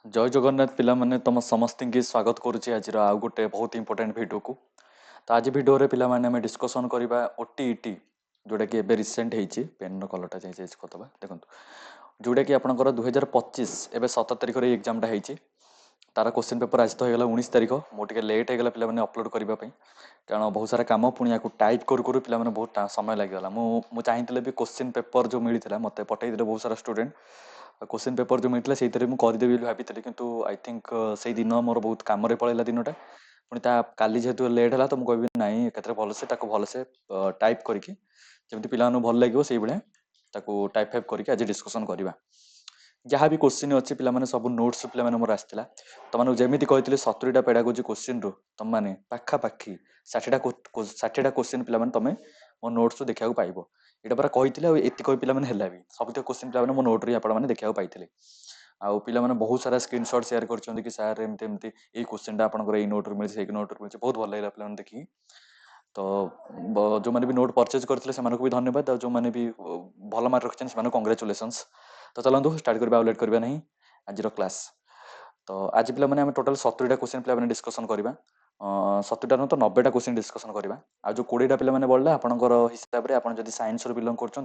जय जगन्नाथ पिला माने तुम समस्त की स्वागत करुच्ची आज आउ गोटे बहुत इंपोर्टेंट वीडियो को। तो आज वीडियो रे पिला माने हमें डिस्कशन करबा ओटीईटी जोटा कि एबे रिसेंट हेची पेन रो कलरटा चेंज करदबा देखंतु जोटा कि आपनकर 2025 एबे 17 तारिख रे एग्जाम टा हेची तार क्वेश्चन पेपर आज तो होगला 19 तारिख मो टिके लेट होगला पिला माने अपलोड करबा पई कारण बहुत सारा काम पुणी या टाइप करू करू पिला माने बहुत समय लागला मु चाहिए भी क्वेश्चन पेपर जो मिलता मत पठे बहुत सारा स्टूडेंट क्वेश्चन पेपर जो मिलता से करदेवी भाई कि आई थिंक से दिन मोर बहुत कम पलैला दिनटा पुणी काली जेहेतु लेट है तो मुझे कहबी ना एक भलसे भलसे टाइप करके जमी पिला भल लगे से भाया टाइप फाइप करके आज डिस्कसन करवा जहाँ भी क्वेश्चन अच्छी पे सब नोट्स पे मोर आसाला तुम जमी कहते 70टा पेडागोजी क्वेश्चन रू तुम मैंने पाखापाखि 60टा क्वेश्चन पे तुम मो नोट्स देखा पाइब यहाँ पूरा कही एति कही पे भी सब क्वेश्चन पे मो नोट मैंने देखा पाई आउ पिला बहुत सारा स्क्रीनशॉट शेयर कर सार एमती एमती ये क्वेश्चन आपंकर ये नोट मिली से नोट मिली बहुत भल लगा पे देखिए तो जो मैंने भी नोट परचेज करते भी धन्यवाद जो मैंने भी भल मार्क रखते हैं कंग्रेचुलेसन्स। तो चलते स्टार्ट करवा लेट करवा नहीं आज क्लास। तो आज पे आम टोटाल 70टा क्वेश्चन पे डिस्कसन करवा 70टा नु तो 90टा क्वेश्चन डिस्कसन करवा आ जो 20टा पे बढ़ला आपंकर हिसाब से आप साइंस बिलंग कर तो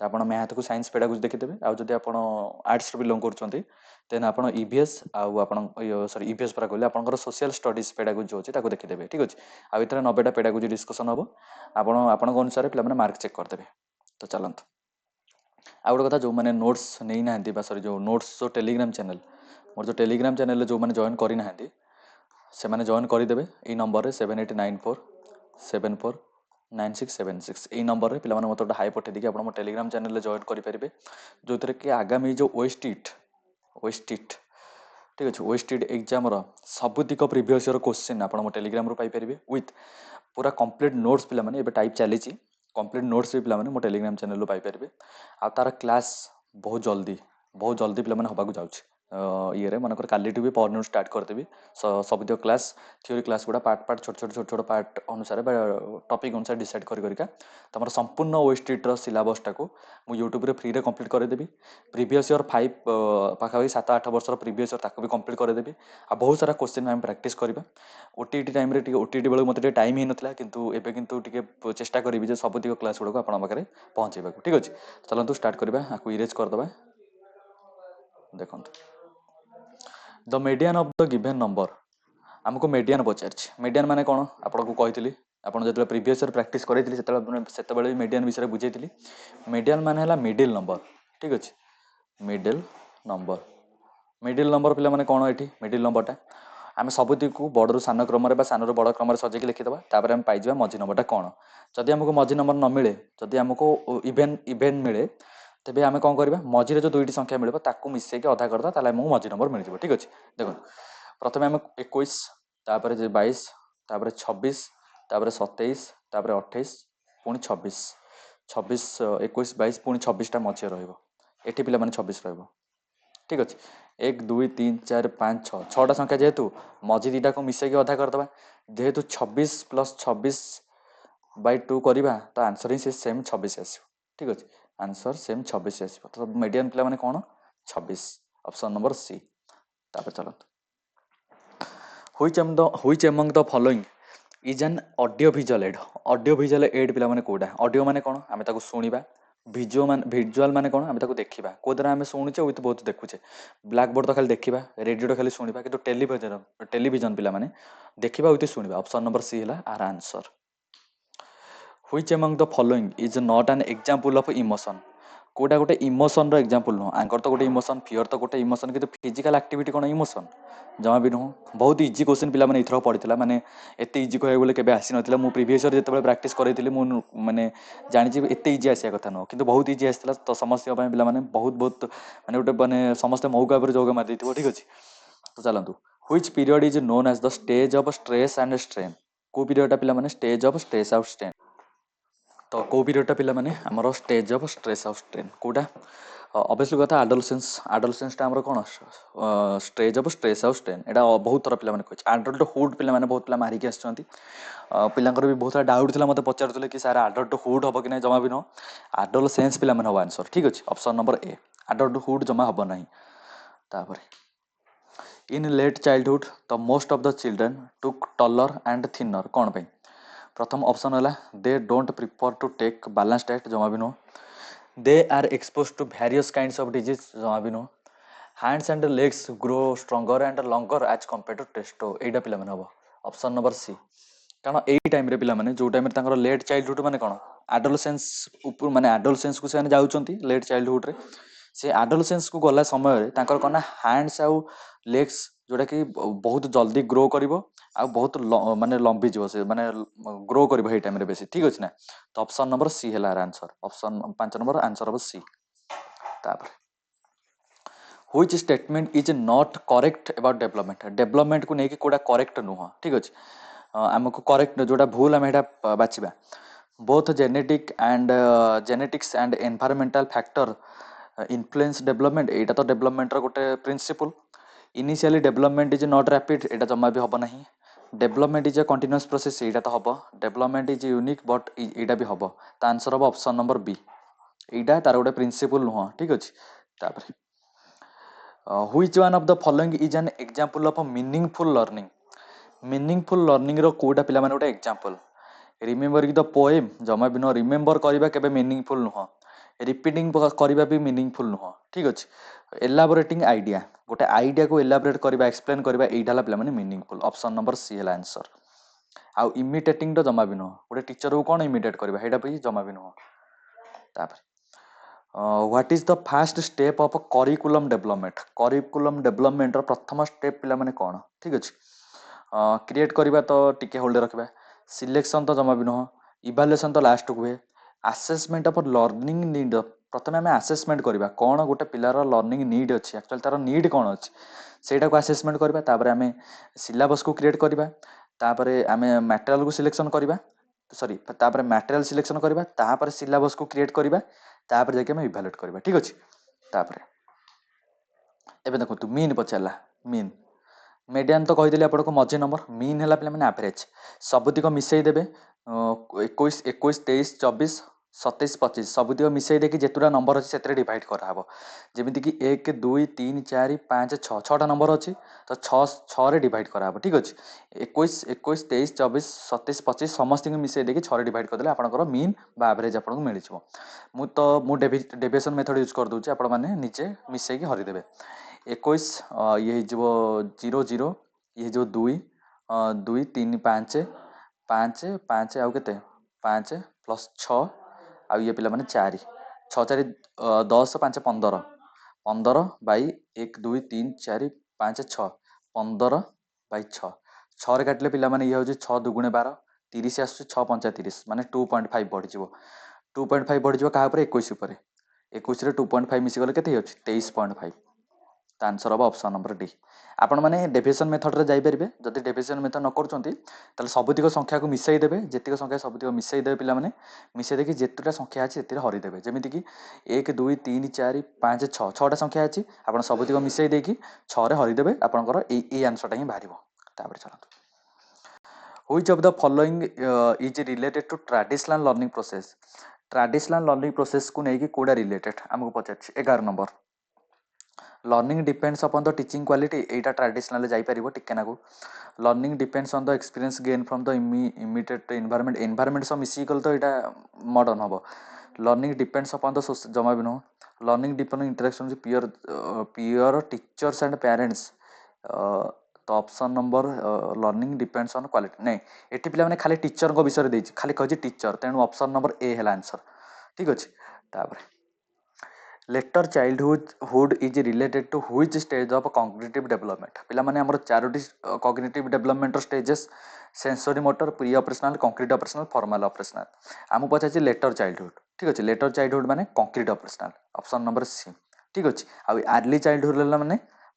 आप मैथ को साइंस पेडागोजी देखिदेवे आदि आप आर्ट्स बिलंग कर देन आप ईवीएस आप सरी ईवीएस पूरा कहले आप सोशल स्टडीज पेडागोजी जो अच्छे देखिदेवे ठीक अच्छे आ भितर 90टा पेडागोजी डिस्कसन हम आप अनुसार पे मार्क चेक करदेवे। तो चलते आ गोटे कथा जो मैंने नोट्स नहीं ना सरी जो नोट्स जो टेलीग्राम चैनल मोर जो टेलीग्राम चैनल जो मैंने जॉइन करना से मैंने जॉइन करदेवे ये नंबर 7894749676 ये नंबर पे मत गोटे हाई पठे देखिए आप टेलीग्राम चैनल जॉइन करेंगे जो थे कि आगामी जो वेस्टिट ठीक अच्छे वेस्टिट एग्जाम सबुतिक प्रिवियस ईयर क्वेश्चन आप टेलीग्राम रू पाइपर विथ पूरा कंप्लीट नोट्स पे टाइप चली कंप्लीट नोट्स भी पे मो टेलीग्राम चैनल रू पाइपर आ तार क्लास बहुत जल्दी पे हवा जाऊँगी ये मनकर काली भी परन स्टार्ट करदेवी सब क्लास थ्योरी क्लास गुड़ा पार्ट पार्ट छोट छोट छोट छोट पार्ट अनुसार टॉपिक अनुसार डिसाइड कर तुम संपूर्ण वेस्टिट्र सिलेबस टाक यूट्यूब फ्री रे कंप्लीट करदेवी प्रीवियस ईयर 5 पाखापाखि 7-8 वर्ष प्रीवियस ईयर ताको भी कंप्लीट करदेवी आ बहुत सारा क्वेश्चन आम प्रैक्टिस करवा ओटीटी टाइम ओटीटी बेलू मत टाइम ही नाला किंतु एबे किंतु चेष्टा करी सबुतिक क्लास गुड़ा आप पाखे पहुँचेगा ठीक अच्छे चलते स्टार्ट करवा आपको इरेज करदे देखो the median of the given number आमको मीडियन पचार मीडियन माने कौन आपको कही आप जो प्रीवियस ईयर प्रैक्टिस करें मीडियन विषय बुझेली मीडियन माने मिडिल नंबर ठीक अच्छे मिडिल नंबर पे मैंने कौन ये मिडिल नंबरटा आम सबुति को बड़ू सान क्रम सान बड़ क्रम सजेक लिखिदे तापर आम पाई मझी नंबरटा कौन जदि आमको मझी नंबर न मिले जदि आमको इभेन इभेन मिले तेज आम कौन करवा मझे जो दुईट संख्या मिले ताकू मिसेक अधा करदा ताले आमको मझी नंबर मिल ठीक अच्छे देखो प्रथम आम 21 तापर 22 तापर 26 तापर 27 तापर 28 पुणी 26 26 21 22 पुणी 26टा मझे रही पे 26 ठीक अच्छे 1 2 3 4 5 6 6टा संख्या जेहेतु मझी दीटा को मिसेक अधा करदे जेहेतु 26 + 26/2 करवा तो आंसर ही सेम 26 आस ठीक अच्छे आंसर सेम 26 आस तो मीडियन पे मैंने कौन 26 ऑप्शन नंबर सी तापर चलते which among the following is an audio visual add पे मैंने कौटा ऑडियो माने कौन आम शुणा भिजुआल माने कौन आम देखा कौद्वारा आम शुणुचे विथ बहुत देखुचे ब्लाक बोर्ड तो खाली देखा रेडियो तो खाली शुणा कि टेलीविजन पे मैंने देखा विथ शुणा ऑप्शन नंबर सी है आर answer which among the following is not an example of emotion कोटा गोटे इमोशन रो एग्जांपल नुह आंकर तो गोटे इमोशन फियर तो गोटे इमोशन कि फिजिकल एक्टिविटी कौन इमोशन जमा भी नुह बहुत इजी क्वेश्चन पिला माने इथरो पड़ता माने एते इजी कहे बोले केबे आसी नथिला मु प्रीवियस ईयर जेतेबेले प्रैक्टिस करैतिली मु माने जानि जे एते इजी आसिया कथा नुह किंतु बहुत इजी आसिला तो समस्त पिला माने बहुत माने गोटे माने समस्त मौका पर जोग मार देथिबो ठीक अछि। तो चलंतु which period is known as the stage of stress and strain को पीरियडटा पिला माने स्टेज ऑफ स्ट्रेस और स्ट्रेन तो कौ पीरियडटा पिला माने हमर स्टेज ऑफ स्ट्रेस और स्ट्रेन कोटा ऑब्वियसली कथा आडोलसेंसटा हमर कोन स्टेज ऑफ स्ट्रेस और स्ट्रेन एटा बहुत थर पिला माने कहै आडल्टहुड पिला माने बहुत पिला मारिक आछंती पिलांकर भी बहुत सारा डाउट थिला मते पचारुतले कि सर आडल्टहुड हबो कि नै जमा भी न आडोलसेंस पिला माने हो आंसर ठीक अछि ऑप्शन नंबर ए आडल्टहुड जमा हबो नै तापर in late childhood the most of the children took taller and thinner कौन पे प्रथम ऑप्शन है they don't prefer to take balance diet जमा भी नुह they are expose to various kinds of disease जमा भी नुह hands and legs grow stronger and longer as compare to टेस्टो एटा पिला माने हबो ऑप्शन नंबर सी कारण एई टाइम रे पिला माने जो टाइम रे तांकर लेट चाइल्डहुड माने कोन एडोलसेंस ऊपर माने एडोलसेंस को से जाउचंती लेट चाइल्डहुड रे से एडोलसेंस को गला समय रे तांकर कोन हैंड्स आउ लेग्स जोटा कि बहुत जल्दी ग्रो करिवो आ बहुत माने लंबी जीवो से माने ग्रो करिवो हे टाइम रे बेसी ठीक अछि ना तो ऑप्शन नंबर सी हैला आंसर ऑप्शन 5 नंबर आंसर अब सी तापर which statement is not correct about development को नेकी कोडा करेक्ट नुह ठीक अछि हमको करेक्ट जोटा भूल हम एटा बाछिबा both genetics and environmental factor influence development एटा तो डेवलपमेंट रो गोटे principle initially development is not rapid एटा जम्मा भी हबो नहीं development is a continuous process एटा तो हबो डेवलपमेंट इज यूनिक बट एटा भी हबो त आंसर हबो ऑप्शन नंबर बी एटा तार गोटे प्रिंसिपल नुह ठीक अछि तापर which one of the following is an example of a meaningful learning रो कोडा पिला माने गोटे एग्जांपल रिमेंबरिंग द पोएम जमा भी न रिमेंबर करबा केबे मीनिंगफुल नुह रिपीटिंग करबा भी मीनिंगफुल नुह ठीक अछि एलाबोरेटिंग आइडिया गोटे आइडिया को एलाबोरेट करबा एक्सप्लेन करबा एइडाला पिला माने मीनिंगफुल ऑप्शन नंबर सी हैला आंसर आउ इमिटेटिंग द जमा भी न गोटे टीचर को कोन इमिटेट करबा हेडा भी जमा भी न तापर what is the first step of curriculum development रो प्रथम स्टेप पिला माने कोन ठीक अछि क्रिएट करबा तो टिके होल्ड रखबा सिलेक्शन तो जमा भी न इवैल्यूएशन तो लास्ट को हुए असेसमेंट ऑफ लर्निंग नीड प्रथमे आम आसेसमेंट करबा कोन गोटे पिलार लर्निंग नीड अछि एक्चुअली तार नीड कोन अछि सेटा को असेसमेंट करबा तापर आमे सिलेबस को क्रिएट करबा तापर आमे मटेरियल को सिलेक्शन करबा सॉरी तापर मटेरियल सिलेक्शन करबा तापर सिलेबस को क्रिएट करबा तापर जाके आमे इवैल्यूएट करबा ठीक अछि तापर एबे देखो तू मीन पछला मीन मीडियन तो कहीदेली आपको मझी नंबर मीन है पे एवरेज सबुतिक मिसई देवे 21 21 23 24 27 25 सबुतिक मिसई देखिए जेतुटा नंबर अच्छे से डिवाइड कराब जमीक कि 1 2 3 4 5 6 6टा नंबर अच्छी तो 6 डिवाइड कराब ठीक अच्छे 21 21 23 24 27 25 समस्त मिसई देखिए 6 डिवाइड करदे आपंकर मीन बा एवरेज आपको मिल मुझे डेविएशन मेथड यूज कर दूसरी आपण मैंने निजे मिसई हरिदेवे 21 ये जो 0 0 ये जो 2 2 3 5 5 5 आउ केते 5 प्लस 6 आउ ये पिला माने 4 6 4 10 5 15 15 बाई 1 2 3 4 5 6 15 बाई 6 6 रे काटले पिला माने ये हो 6 दुगुणे 12 30 आसु 6 5 30 माने 2.5 बढ़ी जीवो 2.5 बढ़ी जीवो कहा ऊपर 21 ऊपर 21 रे 2.5 मिसी गले केते होछि 23.5 ता आंसर हम ऑप्शन नंबर डी आपण माने डेविएशन मेथड रे जाई परिबे जदि डेविएशन मेथड न करचंती ताले सबुतिक संख्या को मिसई देबे जेतिक संख्या सबुतिक मिसई देबे पिला माने मिसई देखि जेतुटा संख्या अछि एतिरे हरि देबे जेमिति कि 1 2 3 4 5 6 6टा संख्या अछि आपण सबुतिक मिसई देकी 6 रे हरि देबे आपनकर ए आंसर टा ही बाहरिबो तापर चलतो which of the following is related to traditional learning process को नेकी कोडा रिलेटेड हमको पचाछि 11 number learning depends upon the teaching quality एटा ट्रेडिशनल जाई परिबो टिके नागु learning depends on the experience gain from the immediate environment so मिसी गल तो एटा मॉडर्न हबो लर्निंग डिपेंड्स अपॉन द जमा भी नो learning depend interaction with peer teachers and parents तो option number learning depends on quality नहीं एटी पिला माने खाली टीचर को विषय देछि खाली कहछि टीचर तेनु ऑप्शन नंबर ए हैला आंसर ठीक अछि तापर later childhood is related to which stage of cognitive development पिला माने हमर चारोटी cognitive development stages sensory motor pre operational concrete operational formal operational आमु पछाछि लेटर चाइल्डहुड ठीक अछि लेटर चाइल्डहुड माने concrete operational option number C ठीक अछि आ अर्ली चाइल्डहुड लेला माने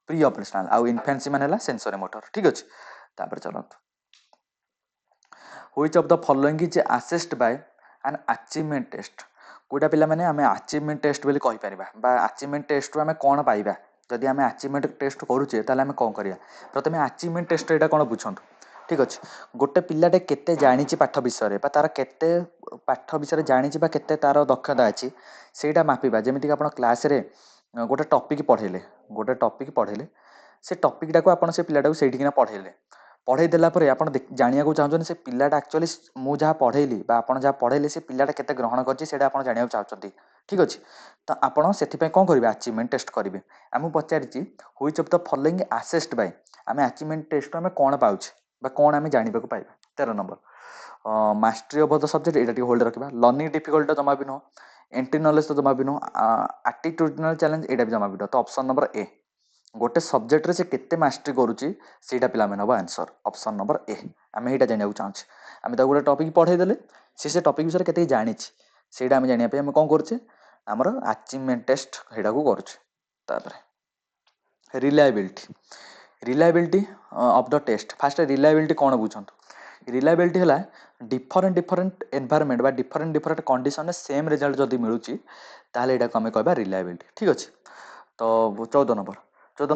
प्री ऑपरेशनल आ इन्फेंसी माने हला सेंसरी मोटर ठीक अछि तापर चलत which of the following is assessed by an achievement test कोटा पिला माने आमे अचीवमेंट टेस्ट बोली कहि परिबा बा अचीवमेंट टेस्ट रु आमे कोन पाइबा जदि आमे अचीवमेंट टेस्ट करूचे ताले आमे कोन करिया प्रथमे अचीवमेंट टेस्ट एटा कोन बुझंतु ठीक अछि गोटे पिलाटे केते जानिछि पाठ विषय रे बा तार केते पाठ विषय रे जानिछि बा केते तार दक्षता अछि सेटा मापिबा जेमिति कि आपण क्लास रे गोटे टॉपिक पढेले से टॉपिकटा को आपण से पिलाटा को सेठिकिना पढ़ेले पढ़े देला परे आपण जानिया को चाहछन से पिलाटा एक्चुअली मु जहाँ पढ़ेली बा आपण जहाँ पढ़ेले से पिलाटा केते ग्रहण करछि सेटा आपण जानिया को चाहछंती ठीक अछि तो आपण सेथि पय कोन करबे अचीवमेंट टेस्ट करिवे आमु पचारिछि which of the following assessed by आमे अचीवमेंट टेस्ट आमे कोन पाउछ बा कोन आमे जानिबा को पाइबा 13 number mastery of the subject Etah T hold रखिबा learning difficult जमा भी नो एंट्री नॉलेज तो जमा भी नो एटीट्यूडनल चैलेंज एटा भी जमा भी नो तो ऑप्शन नंबर ए गोटे सब्जेक्ट रे से केते मास्टरी करूची सेटा पिला में नबा आंसर ऑप्शन नंबर ए आमे एटा जानिया चाहछ आमे ता गोटे टॉपिक पढ़ाई देले से टॉपिक विषय केते जानिछि सेटा आमे जानिया पे आमे कोन करछे हमर अचीवमेंट टेस्ट हेडा को करछे तापर reliability of the test first reliability कोन बुझंतु रिलायबिलिटी हला डिफरेंट एनवायरनमेंट बा डिफरेंट कंडीशन सेम रिजल्ट जदी मिलुची ताले एटा को आमे कहबा रिलायबिलिटी ठीक अछि तो 14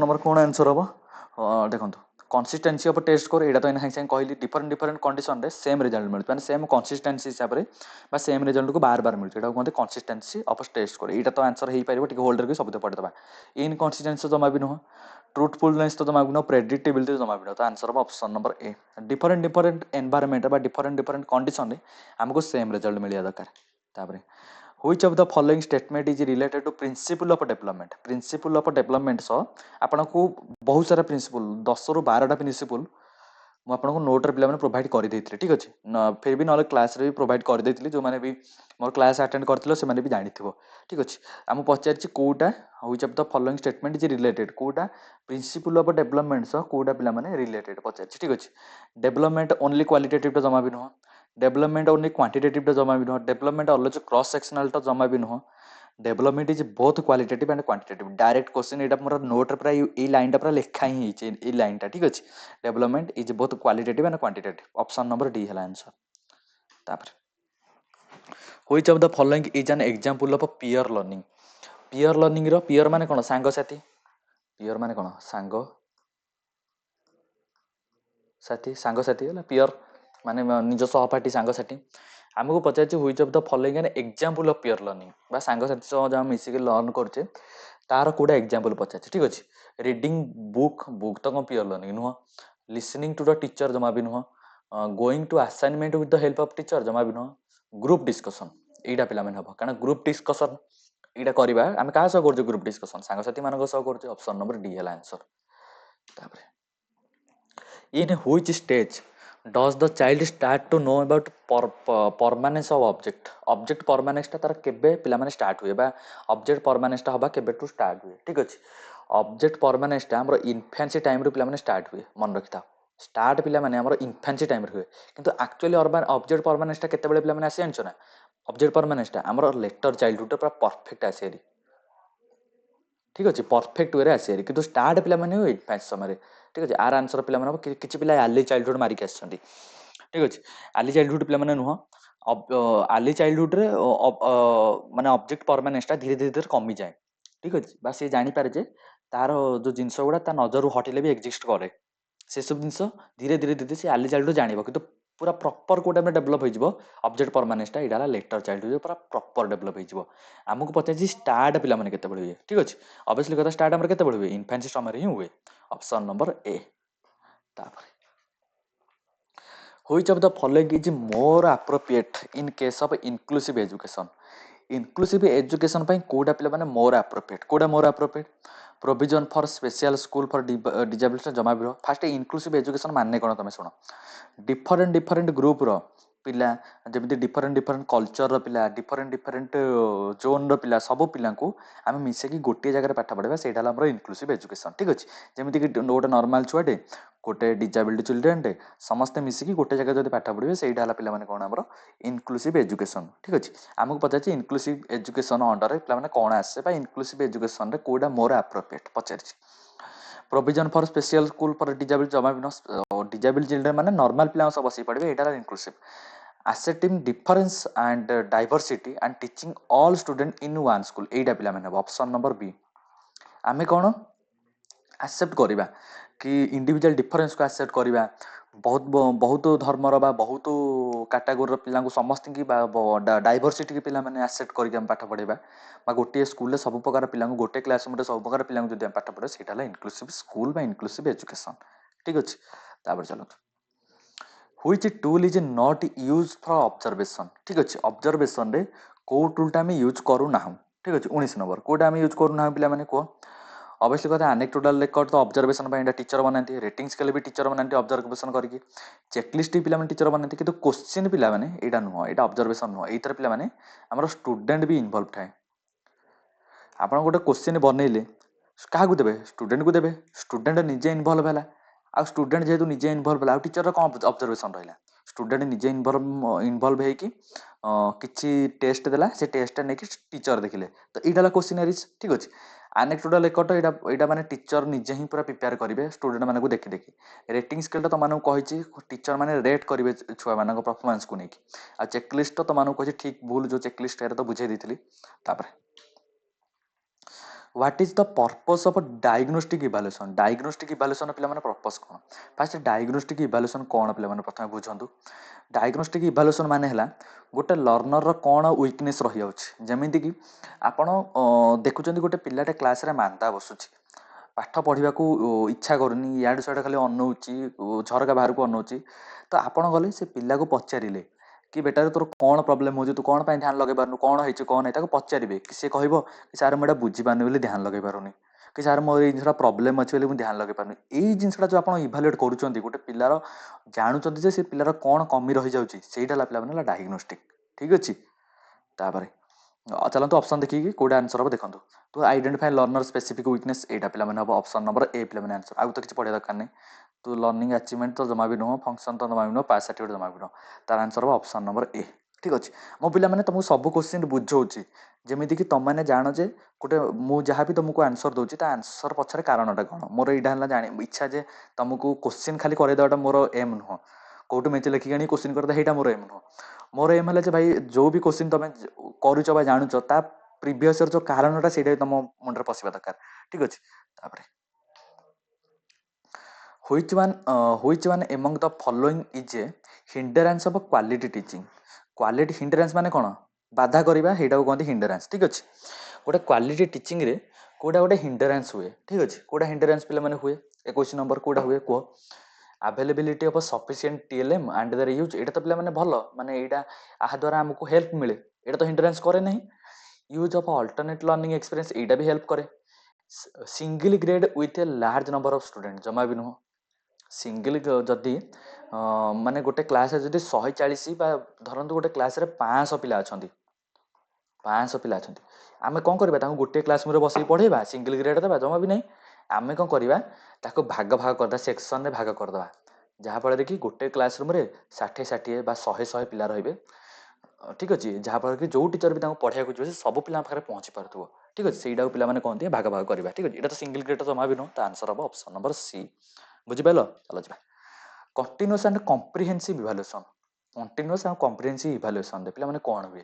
नंबर कौन आंसर हम देखो कंसिस्टेंसी ऑफ टेस्ट स्कोर एटा तो इन संग कहली डिफरेंट कंडीशन रे सेम रिजल्ट मिलुछ माने सेम कंसिस्टेंसी हिसाब रे बा सेम रिजल्ट को बार बार मिलुछ एटा कहते कंसिस्टेंसी ऑफ टेस्ट स्कोर एटा तो आंसर हेई परिबो टिके होल्डर के शब्द पढ़ दबा इनकंसिस्टेंसी जमा भी नो ट्रूथफुलनेस तो जमा भी नो प्रेडिक्टेबिलिटी जमा भी नो तो answer option number A different environment बा डिफरेंट कंडीशन रे हमको सेम रिजल्ट मिलिया दरकार तापरे which of the following statement is related to principle of development so आपन को बहुत सारा प्रिंसिपल 10 रु 12टा प्रिंसिपल मु आपन को नोट रे पिला माने प्रोवाइड कर देथिले ठीक अछि फिर भी नले क्लास रे भी प्रोवाइड कर देथिले जो माने भी मोर क्लास अटेंड करथिलो से माने भी जानिथिबो ठीक अछि हम पचारछि कोटा which of the following statement is related कोटा प्रिंसिपल ऑफ डेवलपमेंट सो कोटा पिला माने रिलेटेड पचारछि ठीक अछि डेवलपमेंट ओनली क्वालिटेटिव तो जमा भी नो डेवलपमेंट ओनली क्वांटिटेटिव तो जमा भी नुह डेवलपमेंट ऑलवेज क्रॉस सेक्शनल तो जमा भी नुह development is both qualitative and quantitative direct question एटा मोर नोट रे पूरा ई लाइन टा पूरा लिखा ही हिचे ई लाइन टा ठीक अछि development is both qualitative and quantitative option number D हला आंसर तापर which of the following is an example of peer learning रो पीयर माने कोन सांग साथी पीयर माने कोन सांग साथी हला पीयर माने निज सहपाठी सांगसाथी आमको पचार which of the following an example of peer learning बा सांगसाथी सह जहाँ मिसिक लर्न करछे तार कोडा एग्जांपल पचार ठीक अछि रीडिंग बुक तो कौन पीयर लर्निंग नुह लिसनिंग टू द टीचर जमा भी नुह going to assignment with the help of teacher जमा भी नुह ग्रुप डिस्कशन एटा पिला मन हबो कारण ग्रुप डिस्कशन एटा करबा हम का सह करछे ग्रुप डिस्कशन सांगसाथी मानक सह करछे ऑप्शन नंबर डी हला आंसर तापर in which stage does the child start to know about permanence of object permanence टा तार केबे पिला माने स्टार्ट हुए बा ऑब्जेक्ट परमानेंस टा हबा केबे टू स्टार्ट हुए ठीक अछि ऑब्जेक्ट परमानेंस टा हमर इन्फेंसी टाइम रो पिला माने स्टार्ट हुए मन रखिता स्टार्ट पिला माने हमर इन्फेंसी टाइम रे हुए किंतु एक्चुअली अर्बन ऑब्जेक्ट परमानेंस टा केते बेले पिला माने आसी आनछ ना ऑब्जेक्ट परमानेंस टा हमर लेटर चाइल्डहुड पूरा परफेक्ट आसी ठीक अच्छे परफेक्ट वे आसी कि स्टार्ट पिला इन्फेंस समय ठीक अच्छे आर आंसर पिला किसी पिला आर्ली चाइल्डहुड मारिक आस ठीक अच्छे आर्ली चाइल्डहुड पिला नुह आर्ली चाइल्डहुड रे माने ऑब्जेक्ट परमानेंस धीरे धीरे कमी जाए ठीक अच्छे बा सी जानीपे जे तार जो जिनस गुड़ा नजर हटिले भी एक्जिस्ट करे से सब जिन धीरे धीरे धीरे से आर्ली चाइल्डहुड जान कि पूरा प्रॉपर कोटा में डेवलप हो ऑब्जेक्ट परमानेंस इटा लेटर चाइल्डहुड पूरा प्रॉपर डेवलप हो आमको पचार स्टार्ट पिला माने केते हुए ठीक अच्छे ऑब्वियसली कथा स्टार्ट हमर केते हुए इन्फेंसी समय ही हुए ऑप्शन नंबर ए तापर which of the following is more appropriate in case of inclusive education पई कोडा पिला माने more appropriate provision for special school for disabled जमा भी फास्ट इंक्लूसिव एजुकेशन माने कोन तमे सुनो डिफरेंट ग्रुप रो पिला जमी डिफरेंट कल्चर पिला डिफरेंट जोन पिला सब पिला को आम मिसेकी गोटे जगह पाठ पढ़ा से इनक्लूसिव एजुकेशन ठीक अच्छे जमीती कि गोटे नॉर्मल छुआटे गोटे डिसेबल्ड चिल्ड्रेन टे समस्ते मिसिकी गोटे जगह जब पाठ पढ़े से पिला कौन आम इनक्लूसिव एजुकेशन ठीक अच्छे आमको पचार इनक्लूसिव एजुकेशन अंडर पे कौन आसे इनक्लूसिव एजुकेशन कोडा मोर एप्रोप्रिएट पचार provision for special school for disabled जमा डिसेबल्ड चिल्ड्रेन माने नॉर्मल पिला सब बसी पढ़े एटा inclusive accepting difference and diversity and teaching all student in one school एटा पिला माने ऑप्शन नंबर बी आमे कोन एक्सेप्ट करिबा कि इंडिविजुअल डिफरेंस को एक्सेप्ट करिबा ବହୁତ ଧର୍ମର ବା ବହୁତ କାଟାଗୋରୀର ପିଲାଙ୍କୁ ସମସ୍ତଙ୍କୁ ବା ଡାଇଭରସିଟି ପିଲାମାନେ ଆସେପ୍ଟ କରିକି ଆମେ ପାଠ ପଢ଼େଇବା ବା ଗୋଟିଏ ସ୍କୁଲରେ ସବୁ ପ୍ରକାର ପିଲାଙ୍କୁ ଗୋଟେ କ୍ଲାସ ରୁମରେ ସବୁ ପ୍ରକାର ପିଲାଙ୍କୁ ଯଦି ଆମେ ପାଠ ପଢ଼େଇବା ସେଇଟା ହେଲା ଇନକ୍ଲୁସିଭ ସ୍କୁଲ ବା ଇନକ୍ଲୁସିଭ ଏଜୁକେସନ। ଠିକ ଅଛି, ତାପରେ ଚାଲନ୍ତୁ। Which tool is not use for observation. ଠିକ୍ ଅଛି, ଅବଜର୍ଭେସନରେ କେଉଁ ଟୁଲ୍ଟା ଆମେ ୟୁଜ୍ କରୁନାହୁଁ। ଠିକ୍ ଅଛି, 19 ନମ୍ବର କେଉଁଟା ଆମେ ୟୁଜ୍ କରୁନାହୁଁ ପିଲାମାନେ କୁହ। ଅବଶ୍ୟ କଥା ଆନେକ୍ଡୋଟାଲ ରେକର୍ଡ ତ ଅବଜର୍ଭେସନ ପାଇଁ ଏଇଟା ଟିଚର ବନାନ୍ତି, ରେଟିଂ ସ୍କେଲ ବି ଟିଚର ବନାନ୍ତି ଅବଜର୍ଭେସନ କରିକି, ଚେକଲିଷ୍ଟ ପିଲାମାନେ ଟିଚର ବନାନ୍ତି, କିନ୍ତୁ କୋଶ୍ଚିନ୍ ପିଲାମାନେ ଏଇଟା ନୁହଁ, ଏଇଟା ଅବଜର୍ଭେସନ ନୁହଁ, ଏଇଥିରେ ପିଲାମାନେ ଆମର ଷ୍ଟୁଡେଣ୍ଟ ବି ଇନଭଲ୍ଭ ଥାଏ। ଆପଣ ଗୋଟେ କୋଶ୍ଚିନ୍ ବନେଇଲେ କାହାକୁ ଦେବେ, ଷ୍ଟୁଡେଣ୍ଟକୁ ଦେବେ, ଷ୍ଟୁଡେଣ୍ଟ ନିଜେ ଇନଭଲ୍ଭ ହେଲା। ଆଉ ଷ୍ଟୁଡେଣ୍ଟ ଯେହେତୁ ନିଜେ ଇନଭଲ୍ଭ ହେଲା ଆଉ ଟିଚରର କ'ଣ ଅବଜର୍ଭେସନ ରହିଲା, ଷ୍ଟୁଡେଣ୍ଟ ନିଜେ ଇନଭଲ୍ଭ ହେଇକି କିଛି ଟେଷ୍ଟ ଦେଲା, ସେ ଟେଷ୍ଟଟା ନେଇକି ଟିଚର ଦେଖିଲେ, ତ ଏଇଟା ହେଲା କୋଶ୍ଚିନାରିଜ। ଠିକ୍ ଅଛି, ଆନେକ୍ଡୋଟାଲ ରେକର୍ଡ ଏଇଟା ମାନେ ଟିଚର ନିଜେ ହିଁ ପୁରା ପ୍ରିପେୟାର କରିବେ ଷ୍ଟୁଡେଣ୍ଟ ମାନଙ୍କୁ ଦେଖି ଦେଖି। ରେଟିଂ ସ୍କେଲଟା ତମାନଙ୍କୁ କହିଛି ଟିଚର ମାନେ ରେଟ୍ କରିବେ ଛୁଆମାନଙ୍କ ପରଫର୍ମାନ୍ସକୁ ନେଇକି। ଆଉ ଚେକଲିଷ୍ଟ ତ ତମାନଙ୍କୁ କହିଛି ଠିକ୍ ଭୁଲ ଯେଉଁ ଚେକଲିଷ୍ଟ ଏଇଟା ତ ବୁଝେଇ ଦେଇଥିଲି। ତାପରେ what is the purpose of diagnostic evaluation. Diagnostic evaluation ପିଲାମାନେ ପର୍ପସ୍ କ'ଣ? ଫାଷ୍ଟ ଡାଇଗ୍ନୋଷ୍ଟିକ୍ ଇଭାଲୁଏସନ୍ କ'ଣ ପିଲାମାନେ ପ୍ରଥମେ ବୁଝନ୍ତୁ। ଡାଇଗ୍ନୋଷ୍ଟିକ୍ ଇଭାଲୁଏସନ୍ ମାନେ ହେଲା ଗୋଟେ ଲର୍ଣ୍ଣରର କ'ଣ ୱିକନେସ୍ ରହିଯାଉଛି। ଯେମିତିକି ଆପଣ ଦେଖୁଛନ୍ତି ଗୋଟେ ପିଲାଟେ କ୍ଲାସରେ ମାନ୍ଦା ବସୁଛି, ପାଠ ପଢ଼ିବାକୁ ଇଚ୍ଛା କରୁନି, ଇଆଡ଼ୁ ସିଆଡ଼ୁ ଖାଲି ଅନଉଛି, ଝରକା ବାହାରକୁ ଅନଉଛି, ତ ଆପଣ ଗଲେ ସେ ପିଲାକୁ ପଚାରିଲେ କି ବେଟାରେ ତୋର କ'ଣ ପ୍ରୋବ୍ଲେମ୍ ହେଉଛି, ତୁ କ'ଣ ପାଇଁ ଧ୍ୟାନ ଲଗେଇ ପାରୁନୁ, କ'ଣ ହେଇଛି କ'ଣ ନାହିଁ, ତାକୁ ପଚାରିବେ କି ସେ କହିବ କି ସାର୍ ମୁଁ ଏଇଟା ବୁଝିପାରୁନି ବୋଲି ଧ୍ୟାନ ଲଗେଇ ପାରୁନି, କି ସାର୍ ମୋର ଏଇ ଜିନିଷଟା ପ୍ରୋବ୍ଲେମ୍ ଅଛି ବୋଲି ମୁଁ ଧ୍ୟାନ ଲଗେଇ ପାରୁନି। ଏଇ ଜିନିଷଟା ଯେଉଁ ଆପଣ ଇଭାଲୁଏଟ୍ କରୁଛନ୍ତି ଗୋଟେ ପିଲାର, ଜାଣୁଛନ୍ତି ଯେ ସେ ପିଲାର କ'ଣ କମି ରହିଯାଉଛି, ସେଇଟା ହେଲା ପିଲାମାନେ ହେଲା ଡାଇଗ୍ନୋଷ୍ଟିକ୍। ଠିକ୍ ଅଛି, ତାପରେ ଚାଲନ୍ତୁ ଅପସନ୍ ଦେଖିକି କୋଉଟା ଆନ୍ସର ହେବ ଦେଖନ୍ତୁ। To identify learner specific weakness, ଏଇଟା ପିଲାମାନେ ହେବ ଅପସନ୍ ନମ୍ବର ଏ ପିଲାମାନେ ଆନ୍ସର। ଆଉ ତ କିଛି ପଢ଼ିବା ଦରକାର ନାହିଁ। ତୁ ଲର୍ଣ୍ଣିଂ ଆଚିଭମେଣ୍ଟ ତ ଜମା ବି ନୁହଁ, ଫଙ୍କସନ୍ ତ ଜମା ବି ନୁହଁ, ପାସ୍ ସାର୍ଟିଫିକେଟ୍ ଜମା ବି ନୁହଁ। ତାର ଆନ୍ସର ହେବ ଅପସନ୍ ନମ୍ବର ଏ। ଠିକ୍ ଅଛି, ମୋ ପିଲାମାନେ ତମକୁ ସବୁ କୋଶ୍ଚିନ୍ ବୁଝଉଛି, ଯେମିତିକି ତମମାନେ ଜାଣ ଯେ ଗୋଟେ ମୁଁ ଯାହା ବି ତମକୁ ଆନ୍ସର ଦେଉଛି ତା ଆନ୍ସର ପଛରେ କାରଣଟା କ'ଣ। ମୋର ଏଇଟା ହେଲା ଇଚ୍ଛା ଯେ ତମକୁ କୋଶ୍ଚିନ୍ ଖାଲି କରିଦେବାଟା ମୋର ଏମ୍ ନୁହଁ, କୋଉଠୁ ମେଞ୍ଚେ ଲେଖିକି ଆଣି କୋଶ୍ଚିନ୍ କରିଦେବା ସେଇଟା ମୋର ଏମ୍ ନୁହଁ। ମୋର ଏମ୍ ହେଲା ଯେ ଭାଇ ଯୋଉ ବି କୋଶ୍ଚିନ୍ ତମେ କରୁଛ ବା ଜାଣୁଛ ତା ପ୍ରିଭିୟସ୍ ଇୟର ଯେଉଁ କାରଣଟା ସେଇଟା ତମ ମୁଣ୍ଡରେ ପଶିବା ଦରକାର। ଠିକ୍ ଅଛି, ତାପରେ which one among the following is a hindrance of quality teaching. Quality hindrance ମାନେ କ'ଣ, ବାଧା କରିବା, ସେଇଟାକୁ କହନ୍ତି ହିଣ୍ଡରାନ୍ସ। ଠିକ୍ ଅଛି, ଗୋଟେ କ୍ୱାଲିଟି ଟିଚିଂରେ କୋଉଟା ଗୋଟେ ହିଣ୍ଡରାନ୍ସ ହୁଏ। ଠିକ୍ ଅଛି, କୋଉଟା ହିଣ୍ଡରାନ୍ସ ପିଲାମାନେ ହୁଏ, 21 ନମ୍ବର କୋଉଟା ହୁଏ କୁହ। Availability of sufficient TLM and their use, ଏଇଟା ତ ପିଲାମାନେ ଭଲ, ମାନେ ଏଇଟା ଏହା ଦ୍ୱାରା ଆମକୁ ହେଲ୍ପ ମିଳେ, ଏଇଟା ତ ହିଣ୍ଡରାନ୍ସ କରେ ନାହିଁ। Use of alternate learning experience, ଏଇଟା ବି ହେଲ୍ପ କରେ। Single grade with a large number of student, ଜମା ବି ନୁହଁ। ସିଙ୍ଗଲ ଯଦି ମାନେ ଗୋଟେ କ୍ଲାସରେ ଯଦି 140 ବା ଧରନ୍ତୁ ଗୋଟେ କ୍ଲାସରେ 500 ପିଲା ଅଛନ୍ତି, 500 ପିଲା ଅଛନ୍ତି, ଆମେ କ'ଣ କରିବା, ତାଙ୍କୁ ଗୋଟେ କ୍ଲାସ ରୁମରେ ବସେଇକି ପଢ଼େଇବା, ସିଙ୍ଗଲ ଗ୍ରେଡ୍ ଦେବା, ଜମା ବି ନାହିଁ। ଆମେ କ'ଣ କରିବା, ତାକୁ ଭାଗ କରିଦେବା, ସେକ୍ସନରେ ଭାଗ କରିଦେବା, ଯାହାଫଳରେ କି ଗୋଟେ କ୍ଲାସ ରୁମରେ 60 ବା 100 ପିଲା ରହିବେ। ଠିକ୍ ଅଛି, ଯାହାଫଳରେ କି ଯୋଉ ଟିଚର ବି ତାଙ୍କୁ ପଢ଼େଇବାକୁ ଯିବେ ସେ ସବୁ ପିଲାଙ୍କ ପାଖରେ ପହଞ୍ଚି ପାରୁଥିବ। ଠିକ୍ ଅଛି, ସେଇଟାକୁ ପିଲାମାନେ କହନ୍ତି ଭାଗ କରିବା। ଠିକ୍ ଅଛି, ଏଇଟା ତ ସିଙ୍ଗଲ ଗ୍ରେଡ୍ ଜମା ବି ନୁହଁ, ତା ଆନ୍ସର ହେବ ଅପସନ୍ ନମ୍ବର ସି। ବୁଝିପାରିଲ, ଚାଲ ଯିବା। Continuous and comprehensive evaluation. Continuous ଆଉ କମ୍ପ୍ରିହେନ୍ସିଭ୍ ଇଭାଲୁଏସନରେ ପିଲାମାନେ କ'ଣ ହୁଏ,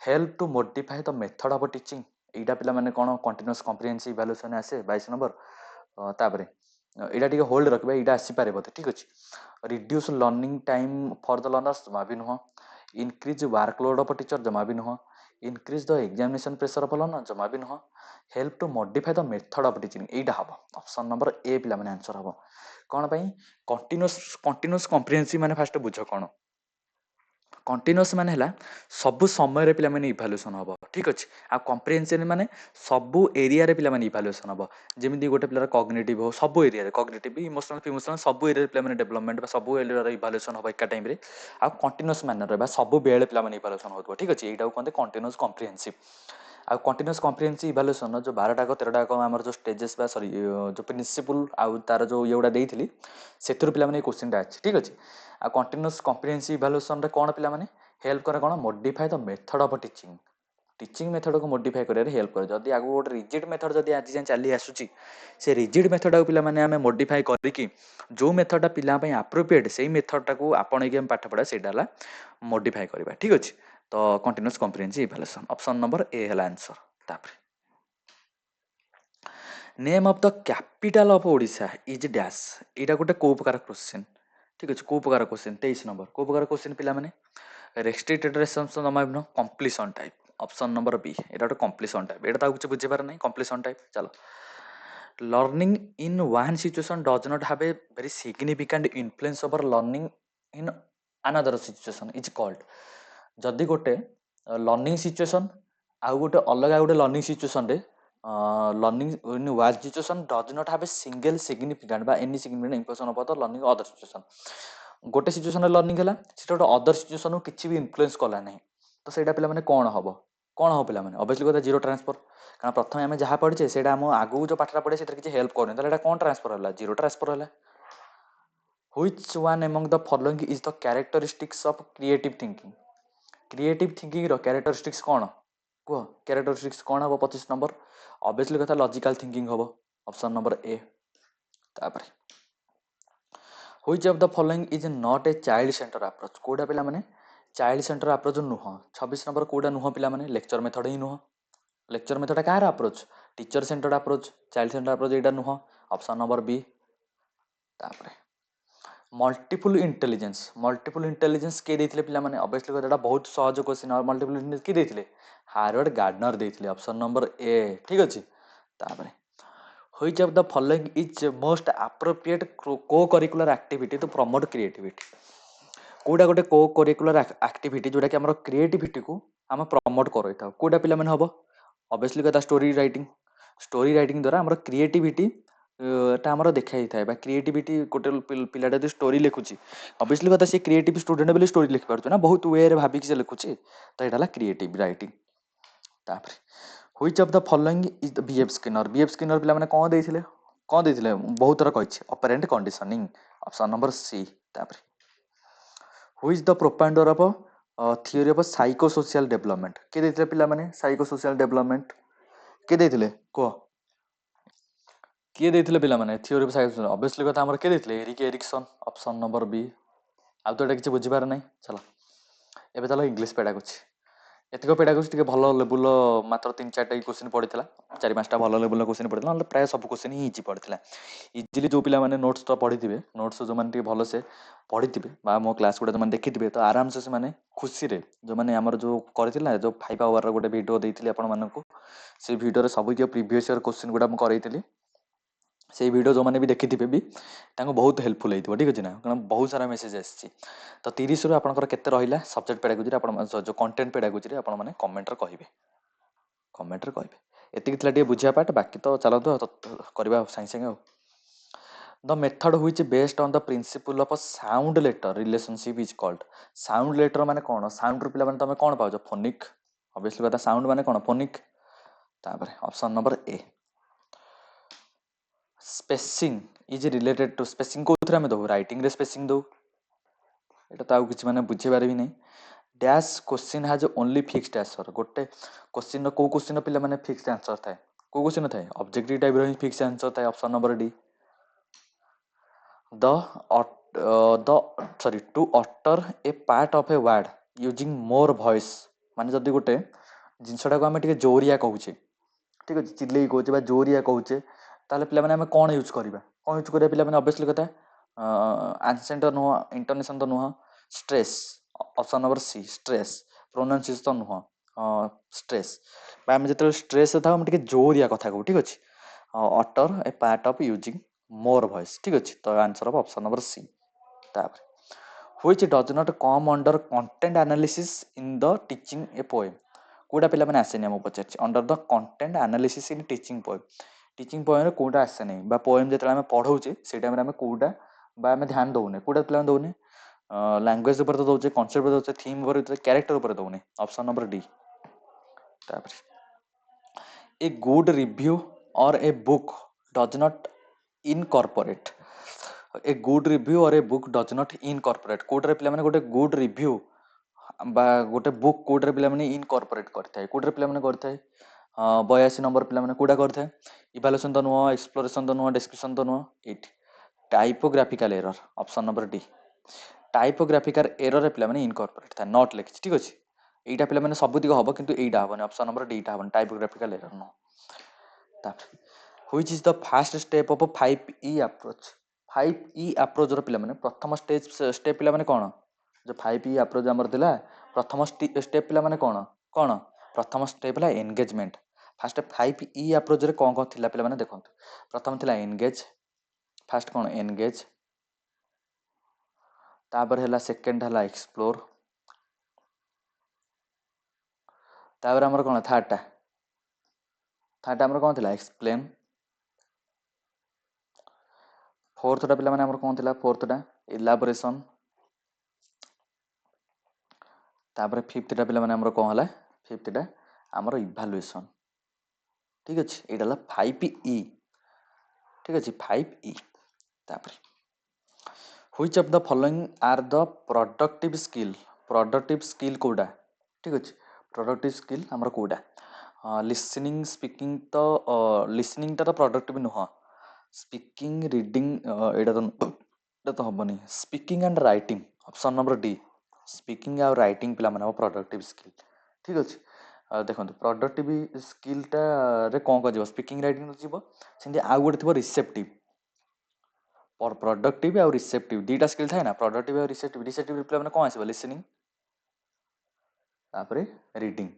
help to modify the method of teaching, ଏଇଟା ପିଲାମାନେ କ'ଣ କଣ୍ଟିନ୍ୟୁଅସ୍ କମ୍ପ୍ରିହେନ୍ସିଭ୍ ଇଭାଲୁଏସନ୍ ଆସେ 22 ନମ୍ବର। ତାପରେ ଏଇଟା ଟିକେ ହୋଲ୍ଡ ରଖିବା, ଏଇଟା ଆସିପାରେ ବୋଧେ। ଠିକ୍ ଅଛି, reduce learning time for the learners, ଜମା ବି ନୁହଁ। ଇନକ୍ରିଜ୍ ୱାର୍କଲୋଡ୍ ଅଫ୍ ଟିଚର, ଜମା ବି ନୁହଁ। Increase the examination pressure of learner, ଜମା ବି ନୁହଁ। Help to modify the method of teaching, ଏଇଟା ହେବ ଅପସନ୍ ନମ୍ବର ଏ ପିଲାମାନେ ଆନ୍ସର ହେବ। କ'ଣ ପାଇଁ, କଣ୍ଟିନ୍ୟୁଅସ୍ କମ୍ପ୍ରିହେନ୍ସିଭ୍ ମାନେ ଫାଷ୍ଟ ବୁଝ କ'ଣ। କଣ୍ଟିନ୍ୟୁଅସ୍ ମାନେ ହେଲା ସବୁ ସମୟରେ ପିଲାମାନେ ଇଭାଲୁଏସନ୍ ହେବ। ଠିକ୍ ଅଛି, ଆଉ କମ୍ପ୍ରିହେନ୍ସିଭ୍ ମାନେ ସବୁ ଏରିଆରେ ପିଲାମାନେ ଇଭାଲୁଏସନ୍ ହେବ। ଯେମିତି ଗୋଟେ ପିଲାର କଗ୍ନିଟିଭ୍ ହଉ, ସବୁ ଏରିଆରେ କଗ୍ନିଟିଭ୍, ଇମୋସନାଲ୍, ଫିମୋସନାଲ୍, ସବୁ ଏରିଆରେ ପିଲାମାନେ ଡେଭଲପମେଣ୍ଟ ବା ସବୁ ଏରିଆର ଇଭାଲୁଏସନ୍ ହେବ ଏକା ଟାଇମ୍ରେ। ଆଉ କଣ୍ଟିନ୍ୟୁଅସ୍ ମାନରେ ବା ସବୁବେଳେ ପିଲାମାନେ ଇଭାଲୁଏସନ୍ ହେଉଥିବ। ଠିକ୍ ଅଛି, ଏଇଟାକୁ କହନ୍ତି କଣ୍ଟିନ୍ୟୁଅସ୍ କମ୍ପ୍ରିହେନ୍ସିଭ୍। ଆଉ କଣ୍ଟିନ୍ୟୁଅସ୍ କମ୍ପ୍ରିହେନ୍ସିଭ୍ ଇଭାଲୁଏସନ୍ ଯେଉଁ 12ଟା 13ଟା ଆମର ଯେଉଁ ଷ୍ଟେଜେସ୍ ବା ସରି ଯେଉଁ ପ୍ରିନ୍ସିପୁଲ୍ ଆଉ ତାର ଯେଉଁ ଇଏଗୁଡ଼ା ଦେଇଥିଲି, ସେଥିରୁ ପିଲାମାନେ ଏଇ କୋଶ୍ଚିନ୍ଟା ଅଛି। ଠିକ୍ ଅଛି, ଆଉ କଣ୍ଟିନ୍ୟୁଅସ୍ କମ୍ପ୍ରିହେନ୍ସିଭ୍ ଇଭାଲୁଏସନ୍ରେ କ'ଣ ପିଲାମାନେ ହେଲ୍ପ କରେ, କ'ଣ modify the method of teaching ମେଥଡ଼କୁ ମୋଡିଫାଏ କରିବାରେ ହେଲ୍ପ କରେ। ଯଦି ଆଗକୁ ଗୋଟେ ରିଜିଡ୍ ମେଥଡ଼ ଯଦି ଆଜି ଯାଏଁ ଚାଲି ଆସୁଛି, ସେ ରିଜିଡ୍ ମେଥଡ଼କୁ ପିଲାମାନେ ଆମେ ମୋଡିଫାଏ କରିକି ଯେଉଁ ମେଥଡ଼ଟା ପିଲାଙ୍କ ପାଇଁ ଆପ୍ରୋପ୍ରିଏଟ୍ ସେଇ ମେଥଡ଼ଟାକୁ ଆପଣେଇକି ଆମେ ପାଠ ପଢ଼ା, ସେଇଟା ହେଲା ମୋଡିଫାଏ କରିବା। ଠିକ୍ ଅଛି, ତ continuous comprehensive evaluation option number A ହେଲା ଆନ୍ସର। ତାପରେ name of the capital of Odisha is dash, ଏଇଟା ଗୋଟେ କୋଉ ପ୍ରକାର କ୍ୱେଶ୍ଚିନ୍। ठीक अच्छे को प्रकार क्वेश्चन 23 नंबर को प्रकार क्वेश्चन पिला माने restricted response number completion type option number B एटा तो कंप्लीशन टाइप एटा ता कुछ बुझे पार नहीं कंप्लीशन टाइप चलो learning in one situation does not have a very significant influence over learning in another situation is called जदि गोटे लर्निंग सिचुएसन आउ गोटे अलग गोटे लर्निंग सिचुएसन रे learning in one situation does not have a single significant बा any significant impression of the learning other situation गोटे situation रे लर्निंग हैला सेटा गोटे अदर सिचुएसन को किछि भी इन्फ्लुएंस कला नहीं तो सेटा पिला माने कोन हो पिला माने ऑब्वियसली कथा जीरो ट्रांसफर कारण प्रथम आम जहाँ पढ़े से आगू जो पाठटा पढ़े से किसी हेल्प करनी कौन ट्रांसफर है जीरो ट्रांसफर है which one among the following is the characteristics of creative thinking रो कैरेक्टरिस्टिक्स कौन कह कैरेक्टरिस्टिक्स कौन हम 25 नंबर ऑब्वियसली कथा लॉजिकल थिंकिंग हम ऑप्शन नंबर ए तापर which of the following is not a child centre approach कोडा पिला माने चाइल्ड सेंटर अप्रोच नुह 26 नंबर कोडा नुह पिला माने लेक्चर मेथड ही नुह लेक्चर मेथड कार approach teacher centred approach child centre approach एटा नुह ऑप्शन नंबर बी तापर मल्टीपल इंटेलिजेंस के देथिले पिला माने ऑब्वियसली कथा बहुत सहज क्वेश्चन और मल्टीपल इंटेलिजेंस के देथिले हार्वर्ड गार्डनर देथिले ऑप्शन नंबर ए ठीक अछि तापर which of the following is most appropriate co curricular activity to promote creativity कोडा गोटे को करिकुलर एक्टिविटी जोटा कि हमर क्रिएटिविटी को हम प्रमोट करइ था कोडा पिला माने हबो ऑब्वियसली कथा स्टोरी राइटिंग द्वारा हमर क्रिएटिविटी टा हमर देखाई थाए बा क्रिएटिविटी गोटे पिलाटा जो स्टोरी लिखुची ऑब्वियसली कथा से क्रिएटिव स्टूडेंट बोली स्टोरी लिख पारछ ना बहुत वे रे भाबी से लिखुची तो एटा क्रिएटिव राइटिंग तापर which of the following is the BF Skinner पिला माने कोन देथिले बहुत तरह कहिछि operant conditioning option number C तापर who is the propounder of theory of psycho social development के देथिले पिला माने साइको सोशल डेवलपमेंट के देथिले को किए देथिले पिला माने थियोरी ऑफ साइको ऑब्वियसली कथा हमर के देथिले Erik Erikson option number B आ तो एटा किछ बुझी पार नै चलो एबे चलो इंग्लिश पेडा कुछ एतिक पेडा कुछ टिके भलो लेवल मात्र 3-4टा क्वेश्चन पड़ीथिला 4-5टा भलो लेवल क्वेश्चन पड़ीथिला मतलब प्राय सब क्वेश्चन ही इजी पड़ीथिला इजीली जो पिला माने नोट्स तो पढ़ीथिबे नोट्स जो माने टिके भलो से पढ़ीथिबे बा मो क्लास गुडा जो माने देखिथिबे तो आराम से माने खुशी रे जो माने हमर जो करथिला जो 5 आवर रो गोटे वीडियो देथिले आपण मानकू से वीडियो रे सब के प्रीवियस ईयर क्वेश्चन गुडा म करैथिली से वीडियो जो मैंने भी देखी थे भी बहुत हेल्पफुल होती ठीक अच्छे ना कारण बहुत सारा मेसेज आसी तो 30 रु आपंकर केते रहिला सब्जेक्ट पेडागोजी जो कंटेंट पेडागोजी आपण मैंने कमेंट कहे एतिक थिला टे बुझिया पार्ट बाकी तो चलतो करबा साइंस संगे the method which based on the principle of sound letter relationship is called sound letter माने कोन साउंड रू पिला माने तमे कोन पाउछ फोनिक ऑब्वियसली कथा साउंड माने कोन फोनिक तापर option number A spacing is related to spacing कोथरा में दो राइटिंग रे स्पेसिंग दो एटा ताऊ किछ माने बुझे पारे भी नहीं dash question has only fixed answer गोटे क्वेश्चन को क्वेश्चन पिला माने फिक्स्ड आंसर थाए को क्वेश्चन थाए ऑब्जेक्टिव टाइप रो फिक्स्ड आंसर थाए option number D the to utter a part of a word using more voice माने जदी गोटे जिनसटा को हमें टिके जोरिया कहूचे ठीक अछि चिल्लै कहूचे बा जोरिया कहूचे ताले पिला माने हमें कोन यूज करिया पिला माने ऑब्वियसली कथा एंसेंट नुह इंटोनेशन तो नुह stress option number C stress pronunciation तो नुह स्ट्रेस बा हम जते स्ट्रेस था हम टिके जोरिया कथा कहू ठीक अछि utter a part of using more voice ठीक अछि तो answer of option number C तापर which does not come under content analysis in the teaching a poem कोडा पिला माने आसेनी हम पचारछि under the content analysis in teaching poem रे कोडा आसे नै बा पोएम जेतला हम पढौछे से टाइम रे हम कोडा बा हम ध्यान दउने कोडा पिला दउने लैंग्वेज ऊपर तो दउछे कांसेप्ट ऊपर दउछे थीम ऊपर दउछे कैरेक्टर ऊपर दउने ऑप्शन नंबर डी तापर ए good review or a book does not incorporate a good review or a book does not incorporate कोडरे पिला माने गोटे गुड रिव्यू बा गोटे बुक कोडरे पिला माने इनकॉर्पोरेट करथाय कोडरे पिला माने करथाय 82 नंबर पिला माने कोडा करथाय इवैल्यूएशन तो नुह एक्सप्लोरेशन तो नुह डिस्कशन तो नुह at typographical error option number D typographical error पिला माने इनकॉर्पोरेट था नॉट लिखि ठीक अछि एटा पिला माने सबुतिक हबो किंतु एटा हबनी ऑप्शन नंबर डी टा हबनी typographical error no which is the first step of 5E approach 5E ଆପ୍ରୋଚର ପିଲାମାନେ ପ୍ରଥମ ଷ୍ଟେପ୍ ପିଲାମାନେ କ'ଣ? जो 5E ଆପ୍ରୋଚ୍ ଆମର ଥିଲା ପ୍ରଥମ ଷ୍ଟେପ୍ ପିଲାମାନେ କ'ଣ ପ୍ରଥମ ଷ୍ଟେପ୍ ହେଲା ଏନଗେଜମେଣ୍ଟ। ଫାଷ୍ଟ 5E ଆପ୍ରୋଚରେ କ'ଣ ଥିଲା ପିଲାମାନେ ଦେଖନ୍ତୁ। ପ୍ରଥମ ଥିଲା ଏନଗେଜ୍, ଫାଷ୍ଟ କ'ଣ ଏନଗେଜ୍, ତାପରେ ହେଲା ସେକେଣ୍ଡ ହେଲା ଏକ୍ସପ୍ଲୋର, ତାପରେ ଆମର କ'ଣ ଥାର୍ଡଟା ଆମର କ'ଣ ଥିଲା ଏକ୍ସପ୍ଲେନ୍, ଫୋर्थଟା ପିଲାମାନେ ଆମର କ'ଣ ଥିଲା ଫୋर्थଟା ଇଲାବୋରେସନ୍, ତାପରେ ଫିଫ୍ଥଟା ପିଲାମାନେ ଆମର କ'ଣ ହେଲା ଫିଫ୍ଥଟା ଆମର ଇଭାଲୁଏସନ୍। ଠିକ୍ ଅଛି, ଏଇଟା ହେଲା 5E। ଠିକ୍ ଅଛି 5E। ତାପରେ which of the following R the productive skill. Productive skill କୋଉଟା? ଠିକ୍ ଅଛି, ପ୍ରଡକ୍ଟିଭ୍ ସ୍କିଲ୍ ଆମର କୋଉଟା? ଲିସନିଂ ସ୍ପିକିଂ ତ ଲିସନିଂଟା ତ ପ୍ରଡକ୍ଟିଭ୍ ନୁହଁ। ସ୍ପିକିଂ ରିଡ଼ିଂ ଏଇଟା ତ ହବନି। Speaking and writing option number D. Speaking ଆଉ ରାଇଟିଂ ପିଲାମାନେ ହବ ପ୍ରଡକ୍ଟିଭ୍ ସ୍କିଲ୍। ଠିକ୍ ଅଛି, ଦେଖନ୍ତୁ ପ୍ରଡକ୍ଟିଭ୍ ସ୍କିଲ୍ଟାରେ କ'ଣ ଯିବ ସ୍ପିକିଂ ରାଇଟିଂ ଯିବ, ସେମିତି ଆଉ ଗୋଟେ ଥିବ ରିସେପ୍ଟିଭ୍। ପ୍ରଡକ୍ଟିଭ୍ ଆଉ ରିସେପ୍ଟିଭ୍ ଦୁଇଟା ସ୍କିଲ୍ ଥାଏ ନା, ପ୍ରଡକ୍ଟିଭ୍ ଆଉ ରିସେପ୍ଟିଭ୍। ରିସେପ୍ଟିଭ୍ ପିଲାମାନେ କ'ଣ ଆସିବ ଲିସନିଂ ତାପରେ ରିଡ଼ିଂ,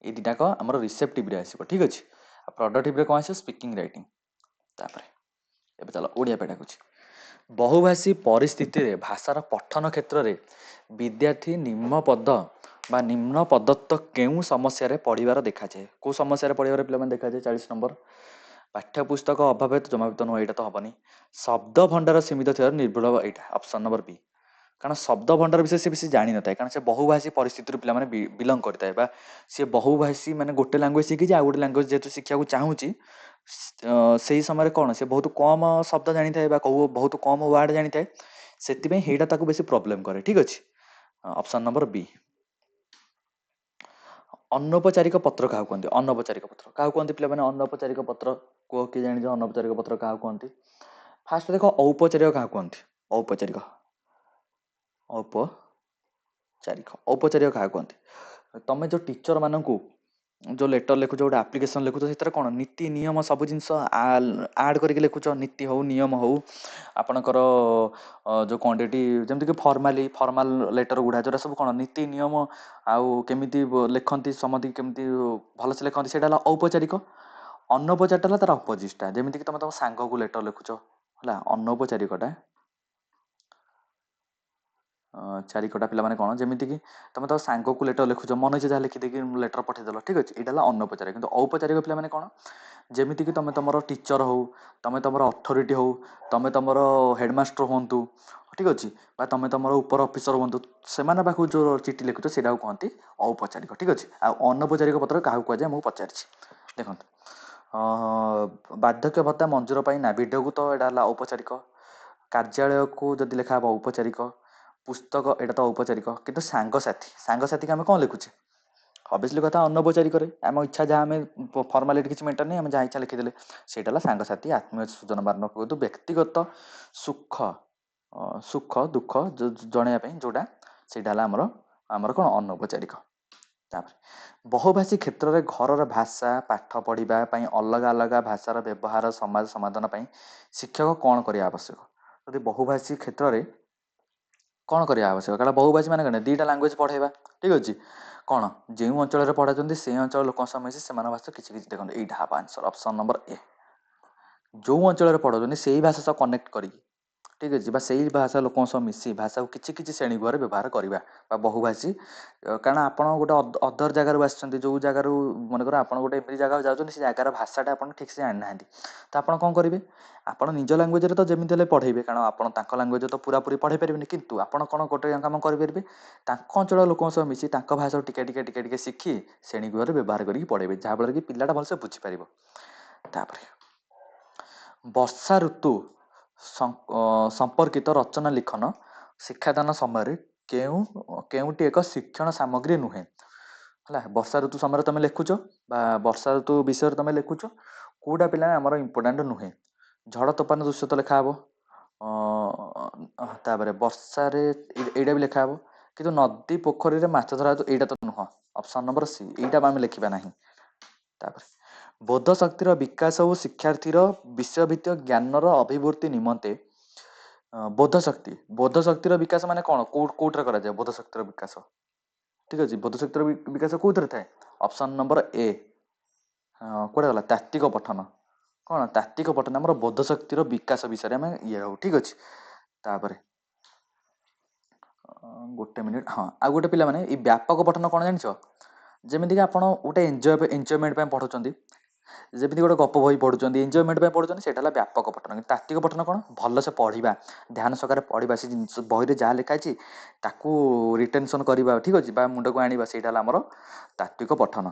ଏଇ ଦୁଇଟାକ ଆମର ରିସେପ୍ଟିଭ୍ରେ ଆସିବ। ଠିକ୍ ଅଛି, ଆଉ ପ୍ରଡକ୍ଟିଭ୍ରେ କ'ଣ ଆସିବ ସ୍ପିକିଂ ରାଇଟିଂ। ତାପରେ ଏବେ ଚାଲ ଓଡ଼ିଆ ପାଇଁ ଡାକୁଛି। ବହୁଭାଷୀ ପରିସ୍ଥିତିରେ ଭାଷାର ପଠନ କ୍ଷେତ୍ରରେ ବିଦ୍ୟାର୍ଥୀ ନିମ୍ନ ପଦ ବା ନିମ୍ନ ପଦତ୍ୱ କେଉଁ ସମସ୍ୟାରେ ପଡ଼ିବାର ଦେଖାଯାଏ? କେଉଁ ସମସ୍ୟାରେ ପଡ଼ିବାର ପିଲାମାନେ ଦେଖାଯାଏ? 40 ନମ୍ବର। ପାଠ୍ୟପୁସ୍ତକ ଅଭାବ ହେତୁ ଜମାବିତ ନୁହଁ, ଏଇଟା ତ ହବନି। ଶବ୍ଦ ଭଣ୍ଡାର ସୀମିତ ଥିବାର ନିର୍ଭୁଳ, ଏଇଟା ଅପସନ୍ ନମ୍ବର ବି। କାରଣ ଶବ୍ଦ ଭଣ୍ଡାର ବିଷୟରେ ସେ ବେଶୀ ଜାଣିନଥାଏ, କାରଣ ସେ ବହୁଭାଷୀ ପରିସ୍ଥିତିରୁ ପିଲାମାନେ ବିଲଙ୍ଗ କରିଥାଏ, ବା ସେ ବହୁଭାଷୀ ମାନେ ଗୋଟେ ଲାଙ୍ଗୁଏଜ ଶିଖିଛି ଆଉ ଗୋଟେ ଲାଙ୍ଗୁଏଜ ଯେହେତୁ ଶିଖିବାକୁ ଚାହୁଁଛି, ସେଇ ସମୟରେ କ'ଣ ସେ ବହୁତ କମ ଶବ୍ଦ ଜାଣିଥାଏ ବା ବହୁତ କମ ୱାର୍ଡ ଜାଣିଥାଏ, ସେଥିପାଇଁ ସେଇଟା ତାକୁ ବେଶୀ ପ୍ରୋବ୍ଲେମ କରେ। ଠିକ୍ ଅଛି, ଅପସନ୍ ନମ୍ବର ବି। ଅନୌପଚାରିକ ପତ୍ର କାହାକୁ କୁହନ୍ତି? ଅନୌପଚାରିକ ପତ୍ର କାହାକୁ କୁହନ୍ତି ପିଲାମାନେ? ଅନୌପଚାରିକ ପତ୍ର କୁହ, କିଏ ଜାଣିଛ ଅନୌପଚାରିକ ପତ୍ର କାହାକୁ କୁହନ୍ତି? ଫାଷ୍ଟ ଦେଖ ଔପଚାରିକ କାହାକୁ କୁହନ୍ତି? ଔପଚାରିକ ଔପଚାରିକ କାହାକୁ କୁହନ୍ତି? ତମେ ଯେଉଁ ଟିଚର ମାନଙ୍କୁ ଯେଉଁ ଲେଟର ଲେଖୁଛ, ଗୋଟେ ଆପ୍ଲିକେସନ ଲେଖୁଛ, ସେଥିରେ କ'ଣ ନୀତି ନିୟମ ସବୁ ଜିନିଷ ଆଡ୍ କରିକି ଲେଖୁଛ। ନୀତି ହଉ ନିୟମ ହଉ ଆପଣଙ୍କର ଯେଉଁ କ'ଣ ଏଠି ଯେମିତିକି ଫର୍ମାଲ ଲେଟର ଗୁଡ଼ା ଯେଉଁଟା ସବୁ କ'ଣ ନୀତି ନିୟମ ଆଉ କେମିତି ଲେଖନ୍ତି, ସମସ୍ତେ କେମିତି ଭଲସେ ଲେଖନ୍ତି, ସେଇଟା ହେଲା ଔପଚାରିକ। ଅନୌପଚାରିକଟା ହେଲା ତାର ଅପୋଜିଟ୍ଟା, ଯେମିତିକି ତମ ସାଙ୍ଗକୁ ଲେଟର ଲେଖୁଛ ହେଲା। ଅନୌପଚାରିକଟା ଚାରିକଟା ପିଲାମାନେ କ'ଣ, ଯେମିତିକି ତମେ ତ ସାଙ୍ଗକୁ ଲେଟର ଲେଖୁଛ, ମନେ ଇଚ୍ଛା ଯାହା ଲେଖିଦେଇକି ଲେଟର ପଠେଇଦେଲ। ଠିକ୍ ଅଛି, ଏଇଟା ହେଲା ଅନୌପଚାରିକ। କିନ୍ତୁ ଔପଚାରିକ ପିଲାମାନେ କ'ଣ, ଯେମିତିକି ତମେ ତମର ଟିଚର ହଉ, ତମେ ତମର ଅଥରିଟି ହଉ, ତମେ ତମର ହେଡ଼ମାଷ୍ଟର ହୁଅନ୍ତୁ, ଠିକ୍ ଅଛି, ବା ତମେ ତମର ଉପର ଅଫିସର ହୁଅନ୍ତୁ, ସେମାନେ ପାଖକୁ ଯେଉଁ ଚିଠି ଲେଖୁଛ ସେଇଟାକୁ କୁହନ୍ତି ଔପଚାରିକ। ଠିକ୍ ଅଛି, ଆଉ ଅନୌପଚାରିକ ପତ୍ର କାହାକୁ କୁହାଯାଏ ମୁଁ ପଚାରିଛି। ଦେଖନ୍ତୁ ବାର୍ଦ୍ଧକ୍ୟ ଭତ୍ତା ମଞ୍ଜୁର ପାଇଁ ନାଭିଡକୁ ତ ଏଇଟା ହେଲା ଔପଚାରିକ। କାର୍ଯ୍ୟାଳୟକୁ ଯଦି ଲେଖା ହେବ ଔପଚାରିକ। ପୁସ୍ତକ ଏଇଟା ତ ଔପଚାରିକ। କିନ୍ତୁ ସାଙ୍ଗସାଥୀକି ଆମେ କ'ଣ ଲେଖୁଛେ? ଅବଭିୟସଲି କଥା ଅନୌପଚାରିକରେ ଆମ ଇଚ୍ଛା ଯାହା ଆମେ ଫର୍ମାଲିଟି କିଛି ମେଣ୍ଟେନ୍ ନାହିଁ, ଆମେ ଯାହା ଇଚ୍ଛା ଲେଖିଦେଲେ, ସେଇଟା ହେଲା ସାଙ୍ଗସାଥୀ। ଆତ୍ମୀୟ ସ୍ୱଜନ ବାରଣ କିନ୍ତୁ ବ୍ୟକ୍ତିଗତ ସୁଖ ଦୁଃଖ ଜଣାଇବା ପାଇଁ ଯେଉଁଟା, ସେଇଟା ହେଲା ଆମର କ'ଣ ଅନୌପଚାରିକ। ତାପରେ ବହୁଭାଷୀ କ୍ଷେତ୍ରରେ ଘରର ଭାଷା ପାଠ ପଢ଼ିବା ପାଇଁ ଅଲଗା ଅଲଗା ଭାଷାର ବ୍ୟବହାର ସମାଜ ସମାଧାନ ପାଇଁ ଶିକ୍ଷକ କ'ଣ କରିବା ଆବଶ୍ୟକ? ଯଦି ବହୁଭାଷୀ କ୍ଷେତ୍ରରେ କ'ଣ କରିବା ଆବଶ୍ୟକ? କାରଣ ବହୁଭାଷୀ ମାନେ କ'ଣ ଦୁଇଟା ଲାଙ୍ଗୁଏଜ ପଢ଼େଇବା। ଠିକ୍ ଅଛି, କ'ଣ ଯେଉଁ ଅଞ୍ଚଳରେ ପଢ଼ାଉଛନ୍ତି ସେଇ ଅଞ୍ଚଳ ଲୋକଙ୍କ ସହ ମିଶି ସେମାନଙ୍କ ଭାଷା କିଛି କିଛି ଦେଖନ୍ତୁ, ଏଇଟା ହେବ ଆନ୍ସର ଅପସନ୍ ନମ୍ବର ଏ। ଯେଉଁ ଅଞ୍ଚଳରେ ପଢ଼ାଉଛନ୍ତି ସେଇ ଭାଷା ସହ କନେକ୍ଟ କରିକି, ଠିକ୍ ଅଛି, ବା ସେଇ ଭାଷା ଲୋକଙ୍କ ସହ ମିଶି ଭାଷାକୁ କିଛି କିଛି ଶ୍ରେଣୀ ଗୁହାରେ ବ୍ୟବହାର କରିବା ବା ବହୁଭାଷୀ। କାରଣ ଆପଣ ଗୋଟେ ଅଦର ଜାଗାରୁ ଆସିଛନ୍ତି, ଯେଉଁ ଜାଗାରୁ ମନେକର ଆପଣ ଗୋଟେ ଏମିତି ଜାଗାକୁ ଯାଉଛନ୍ତି, ସେ ଜାଗାର ଭାଷାଟା ଆପଣ ଠିକ୍ସେ ଜାଣିନାହାନ୍ତି, ତ ଆପଣ କ'ଣ କରିବେ? ଆପଣ ନିଜ ଲାଙ୍ଗୁଏଜରେ ତ ଯେମିତି ହେଲେ ପଢ଼େଇବେ, କାରଣ ଆପଣ ତାଙ୍କ ଲାଙ୍ଗୁଏଜରେ ତ ପୁରାପୁରି ପଢ଼େଇ ପାରିବେନି, କିନ୍ତୁ ଆପଣ କ'ଣ ଗୋଟେ କାମ କରିପାରିବେ? ତାଙ୍କ ଅଞ୍ଚଳ ଲୋକଙ୍କ ସହ ମିଶି ତାଙ୍କ ଭାଷାକୁ ଟିକେ ଟିକେ ଟିକେ ଟିକେ ଶିଖି ଶ୍ରେଣୀ ଗୃହରେ ବ୍ୟବହାର କରିକି ପଢ଼େଇବେ, ଯାହାଫଳରେ କି ପିଲାଟା ଭଲସେ ବୁଝିପାରିବ। ତାପରେ ବର୍ଷା ଋତୁ ସମ୍ପର୍କିତ ରଚନା ଲିଖନ ଶିକ୍ଷାଦାନ ସମୟରେ କେଉଁଟି ଏକ ଶିକ୍ଷଣ ସାମଗ୍ରୀ ନୁହେଁ? ହେଲା, ବର୍ଷା ଋତୁ ସମୟରେ ତମେ ଲେଖୁଛ ବା ବର୍ଷା ଋତୁ ବିଷୟରେ ତମେ ଲେଖୁଛ, କେଉଁଟା ପିଲା ଆମର ଇମ୍ପୋର୍ଟାଣ୍ଟ ନୁହେଁ? ଝଡ଼ ତୋଫାନ ଦୃଶ୍ୟ ତ ଲେଖା ହେବ, ତାପରେ ବର୍ଷାରେ ଏଇଟା ବି ଲେଖା ହେବ, କିନ୍ତୁ ନଦୀ ପୋଖରୀରେ ମାଛ ଧରା, ଏଇଟା ତ ନୁହଁ। ଅପସନ୍ ନମ୍ବର ସି, ଏଇଟା ଆମେ ଲେଖିବା ନାହିଁ। ତାପରେ बोध शक्तिर विकास और शिक्षार्थीर विषयभित्तिक ज्ञानर अभिवृद्धि निमंते बोध शक्तिर विकास माने कौन कोठरे करा जाए बोध शक्तिर विकास ठीक अच्छे बोध शक्तिर विकास कौन थाए ऑप्शन नंबर ए कौटे गला तात्विक पठन कौन तात्विक पठन आम बोध शक्तिर विकास विषय में ये हो ठीक अच्छे तापर गोटे मिनिट हाँ आ गोटे पिला माने ई व्यापक पठन कौन जान जमीक आप गोटे एंजयमेंट पढ़ुंट जमीती गोटे गप बही पढ़ुं एंजयमेंट पढ़ुं से व्यापक पठन तात्विक पठन कौन भलसे पढ़ा ध्यान सकार पढ़ा से जिन बही में जहाँ लिखाई रिटेनसन करवा ठीक अच्छे मुंड को आने से आमर तात्विक पठन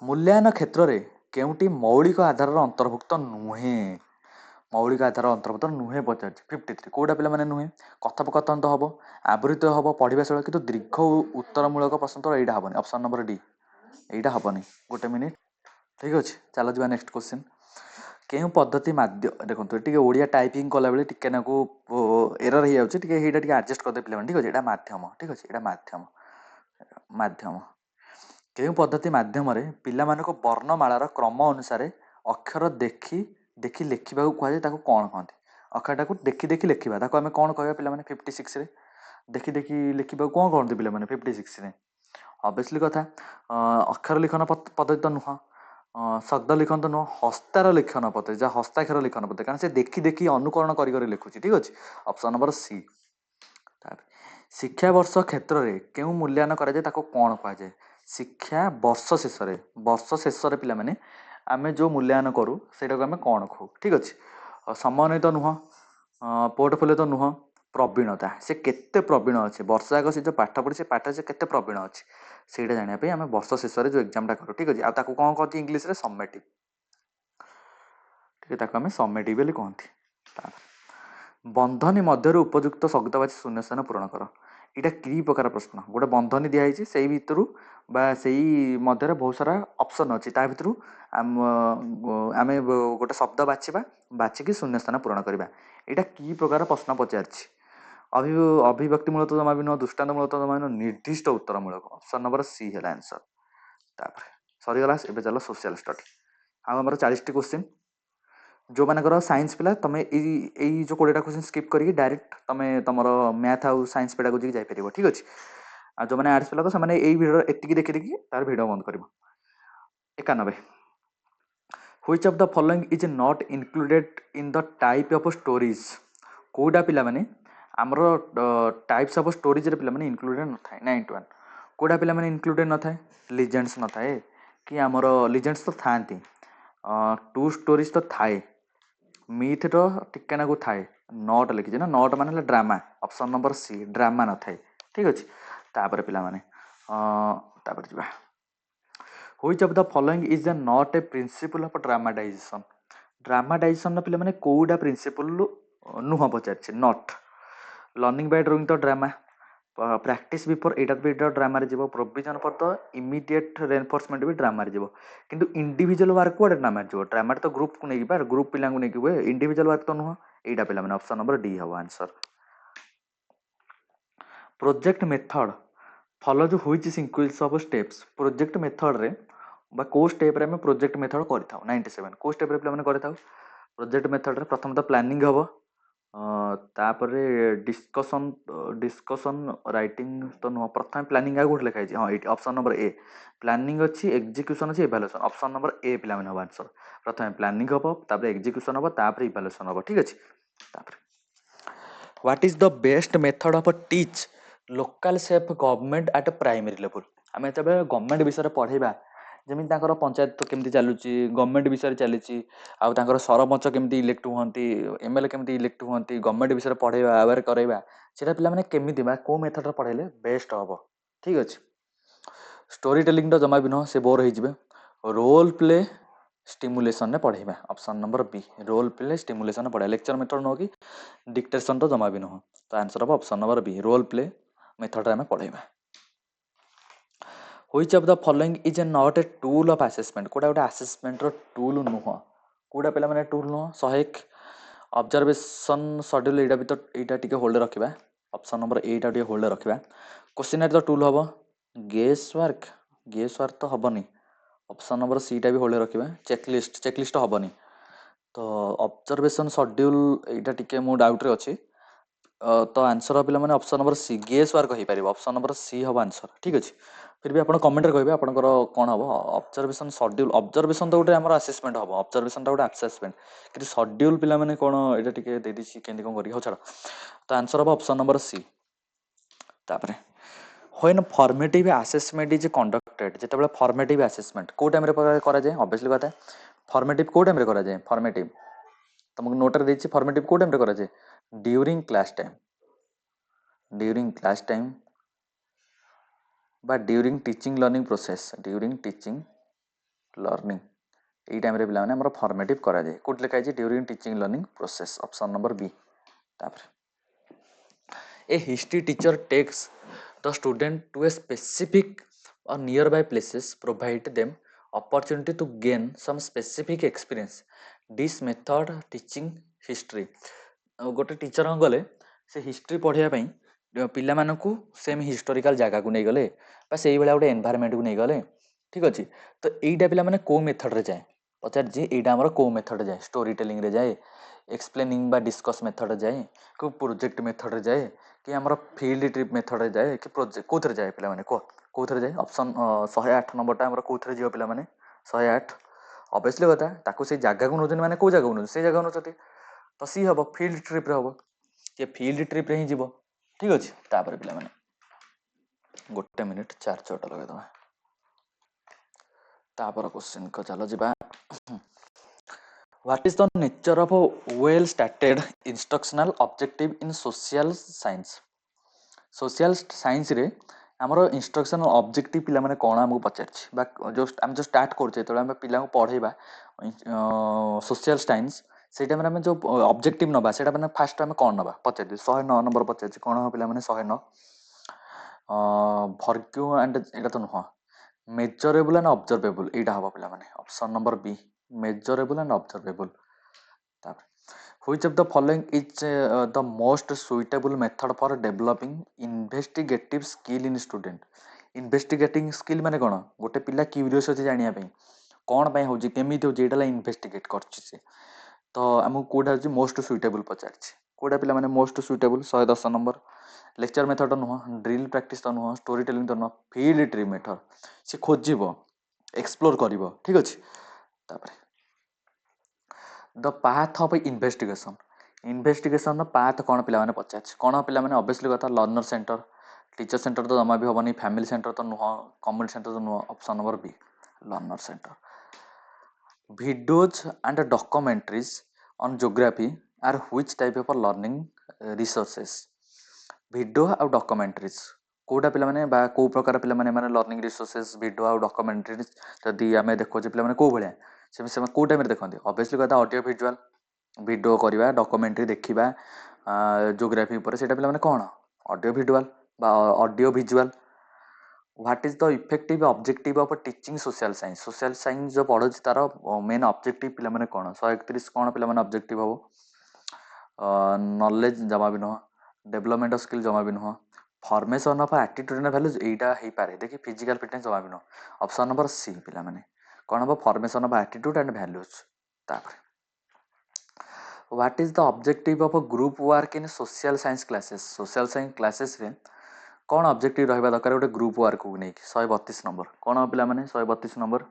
मूल्यांकन क्षेत्र में केउटी मौलिक आधार अंतर्भुक्त नुहे मौलिक आधार अंतर्भुक्त नुहे पचार 53 कौटा पे नुहे कथोपकथन तो हम आवृत्त हम पढ़ा शैल कि दीर्घ उत्तरमूलक प्रश्न तो यहाँ हेनी ऑप्शन नंबर डी यहाँ हेनी गोटे मिनिट ठीक अच्छे चलो जा नेक्स्ट क्वेश्चन केउ पद्धति माध्यम देखो ये ओडिया टाइपिंग कला बेले टिके नाकू एरर हो जाए आडजस्ट करदे पे ठीक अच्छे यहाँ मध्यम ठीक अच्छे यहाँ मध्यम मध्यम केउ पद्धति माध्यम पिला वर्णमालार क्रम अनुसार अक्षर देखी देखी लिखा कहुए कौन कहते अक्षर को देखी देखी लिखा आम कौन कह पे 56 देखी देखी लिखा कौन कहते पे 56 ऑब्वियसली कथा अक्षर लिखन पद्धति तो नुह शब्द लिखन तो नुह हस्तार लिखन पद्धति जहाँ हस्ताक्षर लिखन पद्धति कारण से देखी देखी अनुकरण कर लिखुची ठीक अच्छे ऑप्शन नंबर सी शिक्षा वर्ष क्षेत्र में क्यों मूल्यांकन कराए कौन कहुए शिक्षा वर्ष शेष पिला माने आमे जो मूल्यांकन करूँ से आम कौन कहू ठीक अच्छे समन्वय तो नुह पोर्टफोलियो तो नुह प्रवीणता से केते प्रवीण अच्छे वर्ष आग से जो पाठ पढ़ी से पाठ से केते प्रवीण अच्छे से जानापी आम वर्ष शेष जो एग्जामटा करूँ ठीक अच्छे आ कौन कहती इंग्लीश रे सम्मेटिव ठीक है आम सम्मेटिव बोली कहती बंधनी मध्य उपयुक्त शब्दवाची शून्यस्थान पूरण कर यहाँ कि प्रकार प्रश्न गोटे बंधनी दिखाई से भितर से मध्य बहुत सारा ऑप्शन अच्छी ता भर आम गोटे शब्द बाछा बाछिकी शून्यस्थान पूरण करवा यहाँ कि प्रकार प्रश्न पचार अभिव्यक्तिमूलक जमा भी नुह दृष्टान्तमूलक जमा भी नुह निर्दिष्ट उत्तरमूलक ऑप्शन नंबर सी है आंसर तापर सरीगला ए चल सोशल स्टडी आम 40 क्वेश्चन जो मानकर साइंस पिला तुम यही जो 20टा क्वेश्चन स्किप करके डायरेक्ट तुम तुम मैथ आउ साइंस पेडागोजी जापर ठीक अच्छे आ जो मैंने आर्ट्स पिला तो से भिडियो एति देखी देखी तार भिडियो बंद कर 91 which of the following is not included in the type of stories कौटा पिला माने आमर टाइप्स ऑफ स्टोरीज रे पिला माने इंक्लूडेड न थाए 91 कौटा पिला माने इंक्लूडेड न थाए लीजेंड्स न थाए कि आमर लीजेंड्स तो थांती टू स्टोरीज तो थाए मिथ तो टिकेना को थाए नट लिखी ना नट मान drama option number C drama न थाए ठीक अच्छे तापर पिला माने तापर जा which of the following is not a principle of dramatization पिला माने कोडा प्रिंसिपल नुह पचार not learning by doing the drama practice before एटा भी ड्रामा रे जीवो provision for the immediate reinforcement भी ड्रामा रे जीवो किंतु इंडिविजुअल वर्क को ड्रामा रे जीवो ड्रामा तो ग्रुप को नेकी बार ग्रुप पिला को नेकी हुए इंडिविजुअल वर्क तो नुह एटा पिला माने ऑप्शन नंबर डी हवा आंसर प्रोजेक्ट मेथड फॉलो जो which sequence of steps project method रे बा को स्टेप रे हम प्रोजेक्ट मेथड करथाउ 97 को स्टेप रे पिला माने करथाउ प्रोजेक्ट मेथड रे प्रथम तो प्लानिंग हबो तापरे डिस्कशन डिस्कशन राइटिंग तो नुह प्रथम प्लानिंग आ गोटे लिखाई हाँ ये ऑप्शन नंबर ए प्लानिंग अच्छी एग्जीक्यूशन अच्छी इवैल्यूएशन ऑप्शन नंबर ए पिला माने आंसर प्रथम प्लानिंग हबो तापरे एग्जीक्यूशन हबो तापरे इवैल्यूएशन हबो ठीक अछि तापरे what is the best method of teach local self government at primary level आम जब गवर्नमेंट विषय पढ़ेबा जमी पंचायत केमती चलुची गवर्नमेंट विषय चली आउर सरपंच केमती इलेक्ट हुंती एमएलए केमती इलेक्ट हुंती गवर्नमेंट विषय पढ़ेबा अवेयर करवा सेटा पिला माने केमिति बा को मेथड पढ़ेले बेस्ट हम ठीक अच्छे स्टोरी टेलिंग तो जमा भी नुह से बोर हो रोल प्ले स्टिमुलेशन ने पढ़ेबा option number B role play stimulation पढ़ा लेक्चर मेथड नुह कि डिक्टेशन तो जमा भी नुह तो आंसर हम option number B role play method आम पढ़ेबा which of the following is not a tool of assessment कोटा गोटे असेसमेंट रो टूल नुह कोटा पिला माने टूल नुह 101 ऑब्जर्वेशन शेड्यूल एटा भी तो एटा टिके होल्ड रखिबा ऑप्शन नंबर एटा टिके होल्ड रखिबा क्वेश्चन तो टूल हबो गेस वर्क तो हबनी ऑप्शन नंबर सी टा भी होल्ड रखिबा चेकलिस्ट हबनी तो ऑब्जर्वेशन शेड्यूल एटा टिके मु डाउट रे अछि तो आंसर पिला माने ऑप्शन नंबर सी गेस वार कहि परिबो ऑप्शन नंबर सी हबो आंसर ठीक अछि फिर भी आपण कमेंट रे कहबे आपनकर कोन हबो ऑब्जर्वेशन शेड्यूल ऑब्जर्वेशन तो गोटे हमर असेसमेंट हबो ऑब्जर्वेशन तो गोटे असेसमेंट कि शेड्यूल पिला माने कोन एटा टिके दे दिछि केंदी कोन करी हो छाड़ तो आंसर हबो ऑप्शन नंबर सी तापरे when formative assessment is conducted जेतेबेले formative assessment को टाइम रे करा जाय ऑब्वियसली बात है formative को टाइम रे करा जाय formative तुमको नोट रे देछि formative को टाइम रे करा जाय ड्यूरिंग क्लास टाइम बा during teaching learning process during teaching learning एई टाइम रे पिला माने हमर formative करा जाय कोट लिखा है during teaching learning process option number B तापर a history teacher takes the student to a specific or nearby places provide them opportunity to gain some specific experience this method teaching history गोटे teacher गले से history पढ़िया पई पिला मानकू same historical जगह को नहीं गले बा सेही बेला गोटे एनवायरनमेंट को नहीं गले ठीक अछि तो एईटा पिला माने को मेथड रे जाय पचार जे एईटा हमर को मेथड जाय स्टोरी टेलिंग रे जाय एक्सप्लेनिंग बा डिस्कस मेथड जाए को प्रोजेक्ट मेथड जाए कि हमर फील्ड ट्रिप मेथड जाए कि प्रोजेक्ट कोथरे जाए पिला माने को कोथरे जाए ऑप्शन 108 नंबर टा हमर कोथरे जियो पिला माने 108 ऑब्वियसली बता ताको से जगह को नोजन माने को जगह को से जगह नोचती तो सी हबो फील्ड ट्रिप रे हबो कि फील्ड ट्रिप रे ही जीवो ठीक अछि तापर पिला माने गोटे मिनिट चार चोट लगे दवा तापर क्वेश्चन को चलो जिबा What is the nature of a well-stated instructional objective in social science? Social science रे हमरो instructional objective पिला माने कोन हमको पचारछि बा जो हम जो स्टार्ट करछे तो हम पिला को पढेबा social science सेटा माने हम जो ऑब्जेक्टिव नबा सेटा माने फास्ट हम कोन नबा पचारछि 109 नंबर पचारछि कोन हो पिला माने 109 भर्क्यू एंड एटा तो नुह मेजरेबल एंड ऑब्जर्वेबल एटा हबा पिला माने option number B measurable and observable which of the following is the most suitable method for developing investigative skill in student investigating skill माने कोन गोटे पिला क्यूरियस अछि जानिया पई कोन पई होजी केमिति होजी एटाला इन्वेस्टिगेट करछि से तो हमहु कोडा होजी मोस्ट सुइटेबल पचारछि कोडा पिला माने most suitable 110 number lecture method नुह ड्रिल प्रैक्टिस तो नुह स्टोरी टेलिंग तो नुह फील्ड ट्रिप मेथड से खोजिबो एक्सप्लोर करिवो ठीक अछि तापर the path of investigation path कौन पिला माने पचारछि कौन पिला माने ऑब्वियसली कथा लर्नर सेंटर टीचर सेंटर तो जमा भी हबनी फैमिली सेंटर तो नुह कम्युनिटी सेंटर तो नुह option number B learner center videos and documentaries on geography are which type of learning resources video और डॉक्यूमेंट्रीज कोटा पिला माने बा को प्रकार पिला माने लर्निंग रिसोर्सेस वीडियो और डॉक्यूमेंट्रीज जदी आमे देखो जे पिला माने को भलिया से को टाइम देखते ऑब्वियसली कहता ऑडियो विजुअल वीडियो करवा डॉक्यूमेंट्री देखा ज्योग्राफी पर से पे कौन audio visual audio visual what is the effective objective of teaching social science जो पढ़ो तार मेन ऑब्जेक्टिव पिला माने कौन 131 कौन पिला माने ऑब्जेक्टिव हम नॉलेज जमा भी नुह डेवलपमेंट ऑफ स्किल जमा भी नुह formation of attitude and values एटा हे पारे देखि फिजिकल फिटनेस जमा भी नुह ऑप्शन नंबर सी पिला माने कौन हम formation of attitude and values तापर what is the objective of a group work in social science classes रे कौन ऑब्जेक्टिव रहबा दरकार गोटे ग्रुप वर्क को नै 132 नंबर कौन हो पिला माने 132 नंबर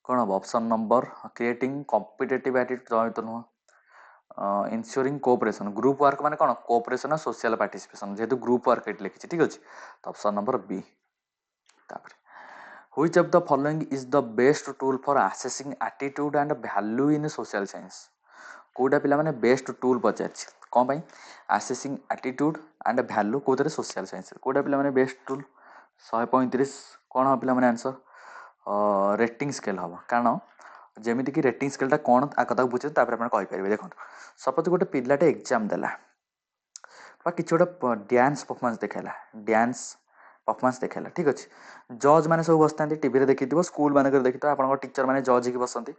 कौन हो option number creating competitive attitude जमित नुह इंश्योरिंग कोऑपरेशन ग्रुप वर्क माने कौन कोऑपरेशन और सोशल पार्टिसिपेशन जेतु ग्रुप वर्क एट लिखिछि ठीक अछि तो ऑप्शन नंबर बी तापर Which of the following is the best tool for assessing attitude and value in social science? कोटा पिला माने बेस्ट टूल पचारछि कोन पई असेसिंग एटीट्यूड एंड वैल्यू कोतरे सोशल साइंस कोटा पिला माने बेस्ट टूल 135 कोन हो पिला माने आंसर रेटिंग स्केल हबो कारण जेमिति कि रेटिंग स्केल ता कोन आ कथा बुझे तापर आपण कहि परिबे देखो सपोज गोटे पिलाटे एग्जाम देला बा किछि गोटे डांस परफॉर्मेंस देखेला ठीक अछि जज माने सब बसतांती टीवी रे देखिथिबो स्कूल माने कर देखितो आपन टीचर माने जज की बसंती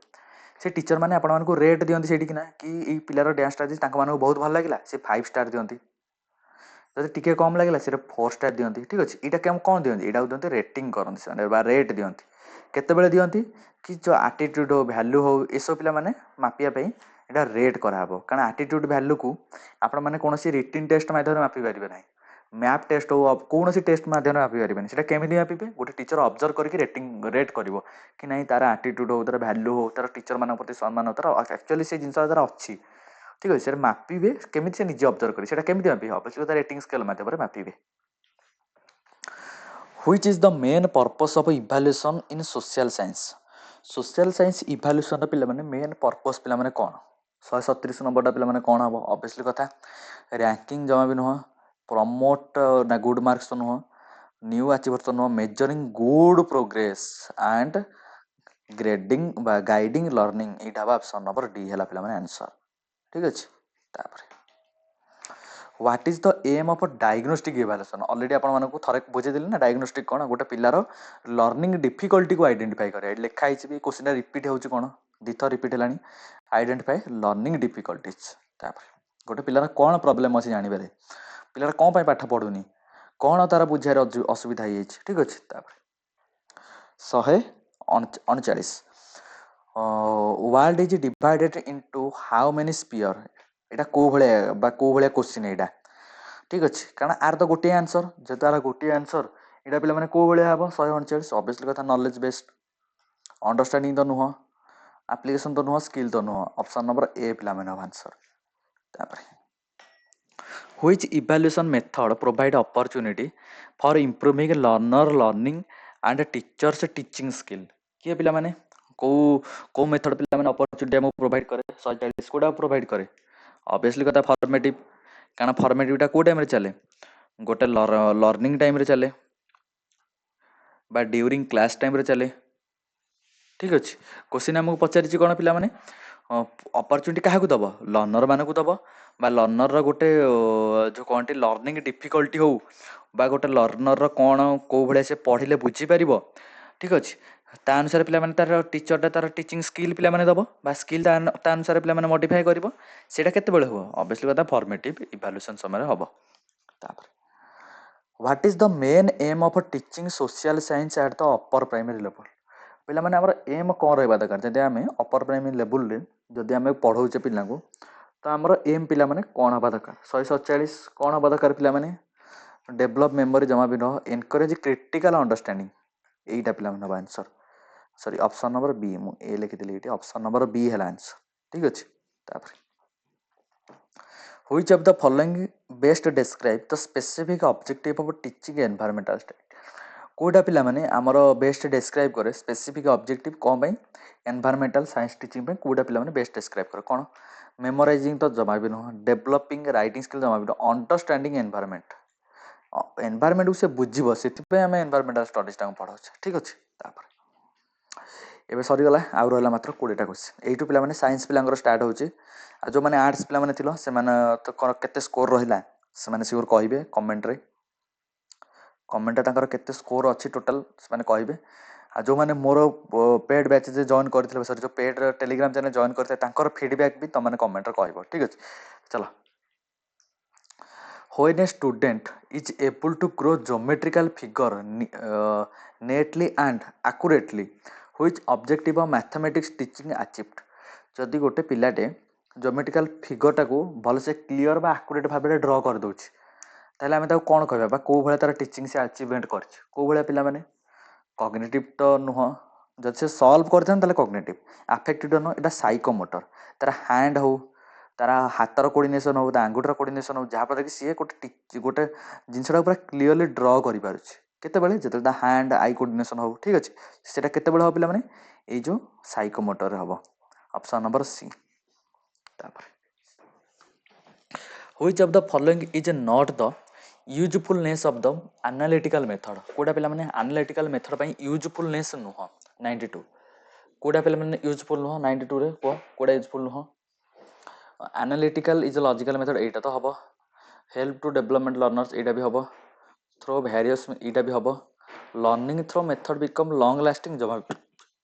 से टीचर माने आपण मानको रेट दियंती सेठी किना कि ई पिलार डांस स्ट्रेटजी तांको मानको बहुत भल लागिला से 5 स्टार दियंती जदि टिके कम लागिला से 4 स्टार दियंती ठीक अछि इटा केम कोन दियंती इटा दियंती रेटिंग करंती से बा रेट दियंती केतेबेले दियंती कि जो एटीट्यूड हो वैल्यू हो ए सब पिला माने मापिया पई एटा रेट करा हबो कारण एटीट्यूड वैल्यू को आपण माने कोनोसी रिटन टेस्ट माध्यम मापि परिबे नै मैप टेस्ट हो कोनोसी टेस्ट माध्यम मापि परिबे सेटा केमिति मापिबे गोटे टीचर ऑब्जर्व करके रेटिंग रेट करिवो कि नहीं तार एटीट्यूड हो तार वैल्यू हो तार टीचर मान प्रति सम्मान हो तार एक्चुअली से जिंस तार अछि ठीक अछि से मापिबे केमिति से निजे ऑब्जर्व करी सेटा केमिति मापिबे ऑब्वियसली तार रेटिंग स्केल माध्यम रे मापिबे which is the main purpose of evaluation in social science evaluation पिला माने मेन पर्पस पिला माने कोन 137 नंबर पिला माने कोन हबो ऑब्वियसली कथा रैंकिंग जमा भी नुह प्रमोट ना गुड मार्क्स तो नुह न्यू अचीवर तो नुह measuring good progress and grading बा गाइडिंग लर्निंग एटा बा ऑप्शन नंबर डी हला पिला माने आंसर ठीक अछि तापर what is the aim of diagnostic evaluation already आपण मानकु थरे बुझे दिले ना डायग्नोस्टिक कोन गोटे पिलार लर्निंग डिफिकल्टी को आइडेंटिफाई करे लिखा हिच भी क्वेश्चन रिपीट होउची कोन दिथर रिपीट हलानी आइडेंटिफाई लर्निंग डिफिकल्टीज तापर गोटे पिलार कोन प्रॉब्लम अछि जानि बेले पिलार कोन पय पाठ पढुनी कोन तार बुझार असुविधा हिय ठीक अछि तापर 139 world is divided into how many sphere एटा को भले क्वेश्चन एटा ठीक अछि कारण आर तो गोटे आंसर जे तार गोटे आंसर एटा पिला माने को भले हबो 139 ऑब्वियसली कथा नॉलेज बेस्ड अंडरस्टैंडिंग तो नुह एप्लीकेशन तो नुह स्किल तो नुह ऑप्शन नंबर ए पिला माने आंसर तापर which evaluation method provide opportunity for improving learner learning and teachers teaching skill किए पिला माने को मेथड पिला माने अपॉर्चुनिटी हम प्रोवाइड करे 140 कोडा प्रोवाइड करे ऑब्वियसली कथा फॉर्मेटिव कारण फॉर्मेटिवटा को टाइम रे चले गोटे लर्निंग टाइम रे चले बा ड्यूरिंग क्लास टाइम रे चले ठीक अछि क्वेश्चन हमको पचारिछि कोन पिला माने अपॉर्चुनिटी काहा को दबो लर्नर मान को दबो बा लर्नर रो गोटे जो कोनटी लर्निंग डिफिकल्टी हो बा गोटे लर्नर रो कोन को भले से पढिले बुझी परिबो ठीक अछि ता अनुसार पिला माने तार टीचर तार टीचिंग स्किल पिला माने दबो बा स्किल ता अनुसार पिला माने मॉडिफाई करबो सेटा केते बेले हो ऑब्वियसली कथा फॉर्मेटिव इवैल्यूएशन समय हबो तापर what is the main M of teaching social science at the upper primary level पिला माने हमर एम कोन रहबा दरकार जदि हमें अपर प्राइमरी लेवल रे जदि हमें पढौचे पिला को तो हमर एम पिला माने कोन हबा दरकार 147 कोन हबा दरकार पिला माने डेवलप मेमोरी जमा भी न एनकरेज क्रिटिकल अंडरस्टैंडिंग एटा पिला माने answer sorry option number B मु ए लिखि दिली एटी ऑप्शन नंबर बी हला आंसर ठीक अछि तापर which of the following best describe the specific objective of teaching environmental study कोटा पिला माने हमर बेस्ट डिस्क्राइब करे स्पेसिफिक ऑब्जेक्टिव कोन पई एनवायरमेंटल साइंस टीचिंग पे कोटा पिला माने बेस्ट डिस्क्राइब करे कोन मेमोराइजिंग तो जमा भी न डेवलपिंग राइटिंग स्किल जमा भी न अंडरस्टैंडिंग एनवायरमेंट को से बुझिबो सेति पे हमें एनवायरमेंटल स्टडीज टा पढौ ठीक अछि तापर एबे सरी गला आ रहला मात्र 20 टा क्वेश्चन एइटु पिला माने साइंस पिलांगर स्टार्ट होची आ जो माने आर्ट्स पिला माने थिलो से माने तो केते स्कोर रहिला से माने सियोर कहिबे कमेंट रे कमेंट तांकर केते स्कोर अछि टोटल से माने कहिबे आ जो माने मोर पेड बैच जे जॉइन करथिले सर जो पेड टेलीग्राम चैनल जॉइन करथे तांकर फीडबैक भी त माने कमेंट रे कहबो ठीक अछि चलो when a student is able to grow geometrical figure neatly and accurately which objective of mathematics teaching achieved जदि गोटे पिलाटे ज्योमेट्रिकल फिगर टाको भल से क्लियर बा एक्यूरेट भाबरे ड्रा कर दोछि ताले हमें ताको कोन कहबा बा को भले तार टीचिंग से अचीवमेंट करछि को भले पिला माने कॉग्निटिव तो नुह जद से सॉल्व करथन ताले कॉग्निटिव अफेक्टिव नो एटा साइकोमोटर तार हैंड हो तारा हातर कोऑर्डिनेशन हो आंगुठर कोऑर्डिनेशन हो जहाँ पर कि सी गोटे जिनसटा पूरा क्लीयरली ड्र करि पारुछि केते बेले जते दा हैंड आई कोऑर्डिनेशन हो ठीक अछि सेटा केते बेले हो पिला माने ए जो साइकोमोटर हबो ऑप्शन नंबर सी तापर which of the following is not the usefulness of the analytical method कोडा पिला माने एनालिटिकल मेथड पई यूजफुलनेस नुह 92 कोडा पिला माने यूजफुल नुह 92 रे कोडा यूजफुल नुह एनालिटिकल इज लॉजिकल मेथड एटा तो हबो हेल्प टू डेवलपमेंट लर्नर्स एटा भी हबो थ्रो वेरियस एटा भी हबो learning through method become long lasting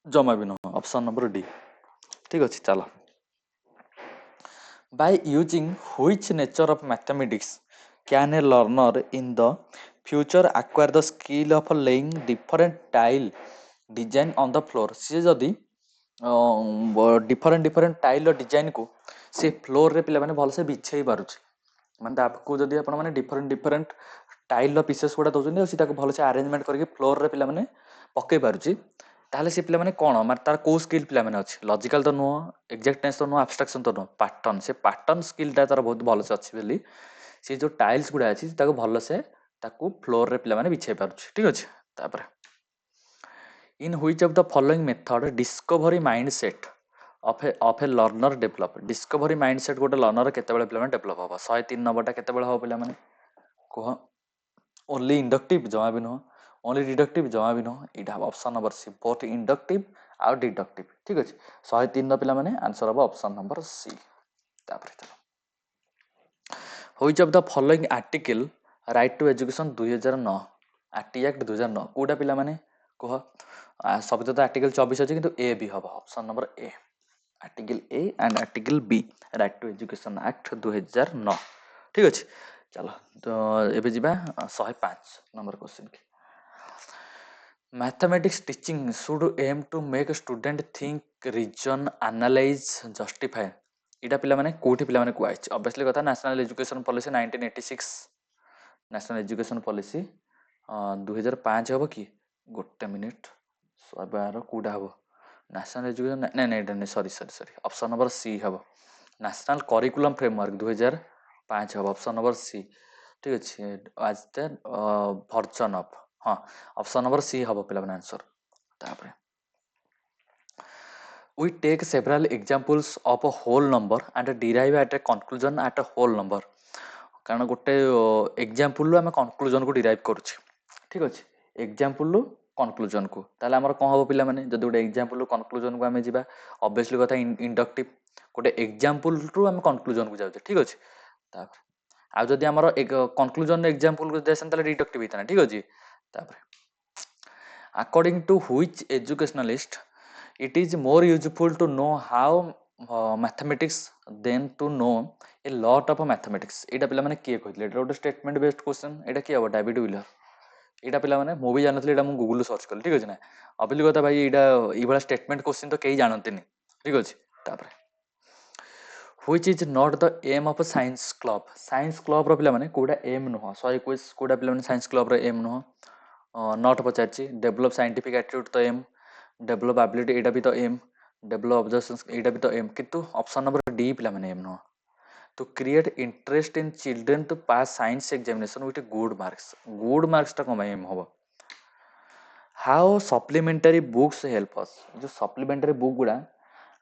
जमा भी नुह ऑप्शन नंबर डी ठीक अछि चलो by using which nature of mathematics can a learner in the future acquire the skill of laying different tile design on the floor सी जदि different different tile design को से फ्लोर रे पिला माने भलसे बिछेई पारुछ माने आपको जदि आपण माने डिफरेंट डिफरेंट टाइल पीसेस गुड़ा दउछन से भलसे अरेंजमेंट करके फ्लोर रे पिला माने पकई पारुछि ताहले से पिला माने कोन माने तार को स्किल पिला माने अछि लॉजिकल तो नुह एग्जैक्टनेस तो नुह एब्स्ट्रैक्शन तो नुह पैटर्न से पैटर्न स्किल ता तार बहुत भलसे अछि बेली से जो टाइल्स गुड़ा अछि ताको भलसे ताको फ्लोर रे पिला माने बिछेई पारुछि ठीक अछि तापर in which of the following method discovery mindset of A learner develop discovery mindset गोटे लर्नर केतेबेले पिला माने डेवलप होबा 103 नंबरटा केतेबेले हो पिला माने कह ओनली इंडक्टिव जमा भी नुह ओनली डिडक्टिव जमा भी नुह इटा option number C both inductive और डिडक्टिव ठीक अछि 103 पिला माने आंसर होबा ऑप्शन नंबर सी तापर चलो which of the following article right to education 2009 RTE act 2009 कोडा पिला माने कह सब तो आर्टिकल 24 अछि किंतु ए भी हबा option number A article A and article B right to education act 2009 ठीक अछि चलो तो एबे जिबा 105 नंबर क्वेश्चन की mathematics teaching should aim to make student think reason analyse justify इटा पिला माने कोठी पिला माने कुआइछ ऑब्वियसली कथा national education policy 1986 national education policy 2005 हबो की गोटे मिनिट 112 कोडा हबो नेशनल एजुकेशन नहीं सॉरी ऑप्शन नंबर सी हबो नेशनल करिकुलम फ्रेमवर्क 2005 हबो ऑप्शन नंबर सी ठीक अछि आज द वर्जन ऑफ हां ऑप्शन नंबर सी हबो पिला माने आंसर तापर we take several examples of a whole number and derive at a conclusion at a whole number कारण गोटे एग्जांपल आम कनक्लूजन को डिराइव करूछे ठीक अछि एग्जांपल कनक्लूजन को ताले हमर कोन हबो पिला माने जदि गोटे एग्जांपल कनक्लूजन को आमे जिबा ऑब्वियसली कथा इंडक्टिव गोटे एग्जांपल रु आम कनक्लूजन को जाउछे ठीक अछि तापर आ जदि हमर एक कनक्लूजन एग्जांपल को देसन ताले डिडक्टिव हिताना ठीक अछि तापर according to which educationalist it is more useful to know how mathematics than to know a lot of mathematics एटा पिला माने किए कहले एटा गोटे स्टेटमेंट बेस्ड क्वेश्चन एटा किए हबो डेविड व्हीलर एटा पिला माने मु भी जानथले एटा मु गूगल सर्च करली ठीक अछि ना अबिली कथा भाई एटा ई बडा स्टेटमेंट क्वेश्चन तो केही जानन्तिनी ठीक अछि तापर which is not the aim of a science club रो पिला माने कोडा एम नुह 121 कोडा पिला माने साइंस क्लब रो एम नुह नॉट पचारची डेवलप साइंटिफिक एटीट्यूड तो एम डेवलप एबिलिटी एटा भी तो एम डेवलप ऑब्जर्वेशंस एटा भी तो एम किंतु ऑप्शन नंबर डी पिला माने एम नुह to create interest in children to pass science examination with good marks टा कम एम होबो how supplementary books help us जो supplementary book गुडा